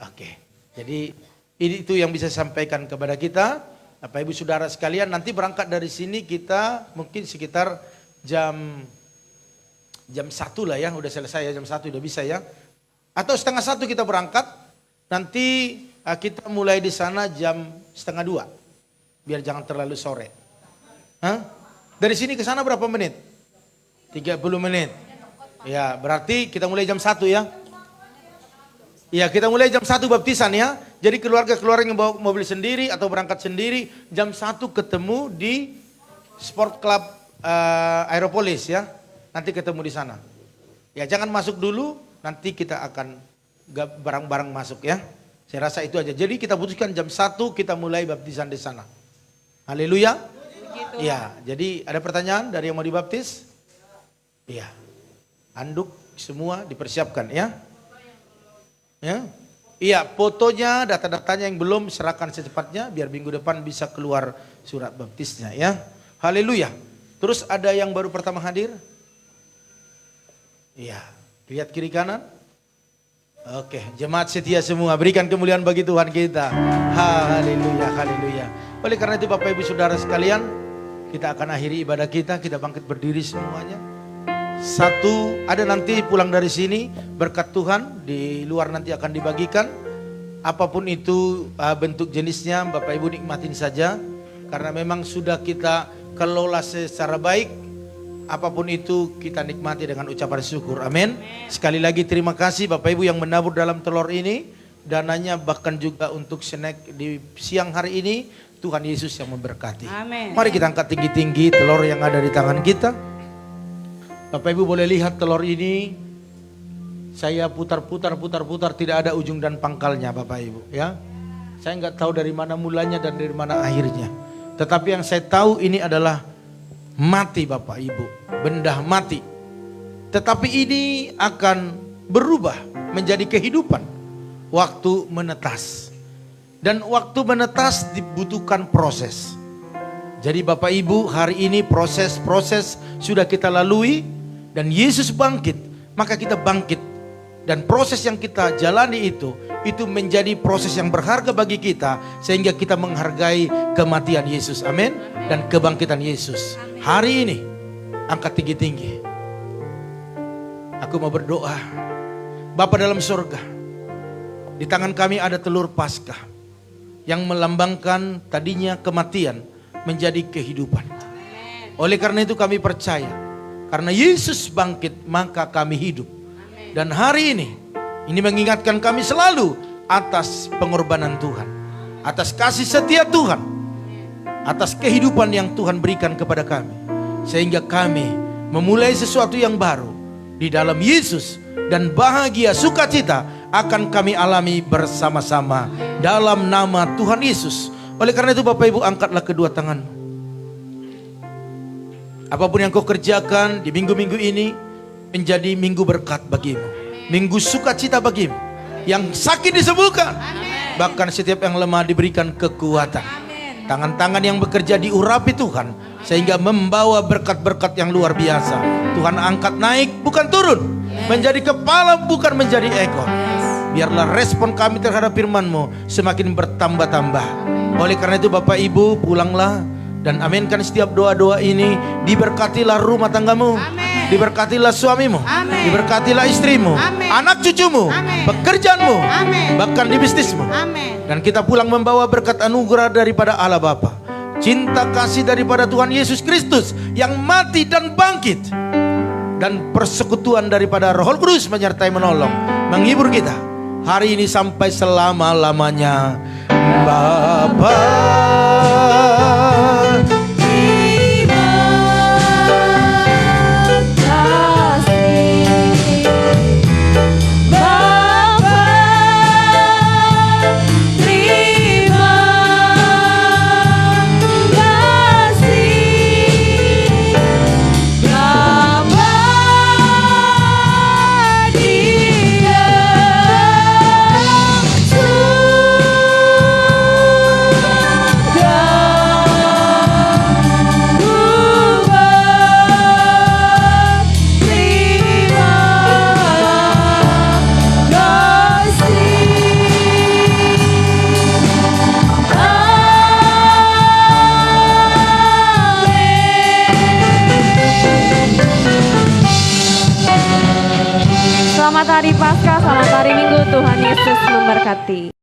Oke, jadi ini itu yang bisa saya sampaikan kepada kita. Bapak Ibu Saudara sekalian, nanti berangkat dari sini kita mungkin sekitar jam 1 lah ya, udah selesai ya, jam 1 udah bisa ya. Atau setengah 1 kita berangkat, nanti kita mulai di sana jam setengah 2, biar jangan terlalu sore. Hah? Dari sini ke sana berapa menit? 30 menit. Ya, berarti kita mulai jam 1 ya. Ya, kita mulai jam 1 baptisan ya. Jadi keluarga-keluarga yang bawa mobil sendiri atau berangkat sendiri, jam 1 ketemu di Sport Club Aeropolis ya. Nanti ketemu di sana. Ya, jangan masuk dulu, nanti kita akan bareng-bareng masuk ya. Saya rasa itu aja. Jadi kita butuhkan jam 1 kita mulai baptisan di sana. Haleluya. Ya, jadi ada pertanyaan dari yang mau dibaptis? Iya. Handuk semua dipersiapkan ya. Ya. Iya, fotonya, data-datanya yang belum serahkan secepatnya biar minggu depan bisa keluar surat baptisnya ya. Haleluya. Terus ada yang baru pertama hadir? Iya, lihat kiri kanan. Oke, jemaat setia semua, berikan kemuliaan bagi Tuhan kita. Haleluya, haleluya. Oleh karena itu Bapak Ibu Saudara sekalian, kita akan akhiri ibadah kita bangkit berdiri semuanya. 1, ada nanti pulang dari sini berkat Tuhan, di luar nanti akan dibagikan. Apapun itu bentuk jenisnya, Bapak Ibu nikmatin saja. Karena memang sudah kita kelola secara baik. Apapun itu kita nikmati dengan ucapan syukur. Amin. Sekali lagi terima kasih Bapak Ibu yang menabur dalam telur ini. Dananya bahkan juga untuk snack di siang hari ini. Tuhan Yesus yang memberkati. Amin. Mari kita angkat tinggi-tinggi telur yang ada di tangan kita. Bapak Ibu boleh lihat telur ini, saya putar-putar, tidak ada ujung dan pangkalnya Bapak Ibu ya. Saya nggak tahu dari mana mulanya dan dari mana akhirnya. Tetapi yang saya tahu ini adalah mati Bapak Ibu, benda mati. Tetapi ini akan berubah menjadi kehidupan waktu menetas. Dan waktu menetas dibutuhkan proses. Jadi Bapak Ibu hari ini proses-proses sudah kita lalui. Dan Yesus bangkit, maka kita bangkit. Dan proses yang kita jalani itu menjadi proses yang berharga bagi kita. Sehingga kita menghargai kematian Yesus, amin. Dan kebangkitan Yesus. Hari ini, angkat tinggi-tinggi. Aku mau berdoa. Bapa dalam surga, di tangan kami ada telur Paskah. Yang melambangkan tadinya kematian menjadi kehidupan. Oleh karena itu kami percaya. Karena Yesus bangkit maka kami hidup. Dan hari ini mengingatkan kami selalu atas pengorbanan Tuhan. Atas kasih setia Tuhan. Atas kehidupan yang Tuhan berikan kepada kami. Sehingga kami memulai sesuatu yang baru. Di dalam Yesus. Dan bahagia sukacita akan kami alami bersama-sama. Dalam nama Tuhan Yesus. Oleh karena itu Bapak Ibu angkatlah kedua tanganmu. Apapun yang kau kerjakan di minggu-minggu ini menjadi minggu berkat bagimu. Minggu sukacita bagimu. Yang sakit disembuhkan. Bahkan setiap yang lemah diberikan kekuatan. Tangan-tangan yang bekerja diurapi Tuhan. Sehingga membawa berkat-berkat yang luar biasa. Tuhan angkat naik bukan turun. Menjadi kepala bukan menjadi ekor. Biarlah respon kami terhadap firman-Mu semakin bertambah-tambah. Oleh karena itu Bapak Ibu pulanglah. Dan aminkan setiap doa-doa ini. Diberkatilah rumah tanggamu. Amen. Diberkatilah suamimu. Amen. Diberkatilah istrimu. Amen. Anak cucumu. Amen. Pekerjaanmu. Amen. Bahkan di bisnismu. Amin. Dan kita pulang membawa berkat anugerah daripada Allah Bapa. Cinta kasih daripada Tuhan Yesus Kristus. Yang mati dan bangkit. Dan persekutuan daripada Roh Kudus menyertai menolong. Menghibur kita. hari ini sampai selama-lamanya. Bapa, Selamat hari Paskah, selamat hari Minggu, Tuhan Yesus memberkati.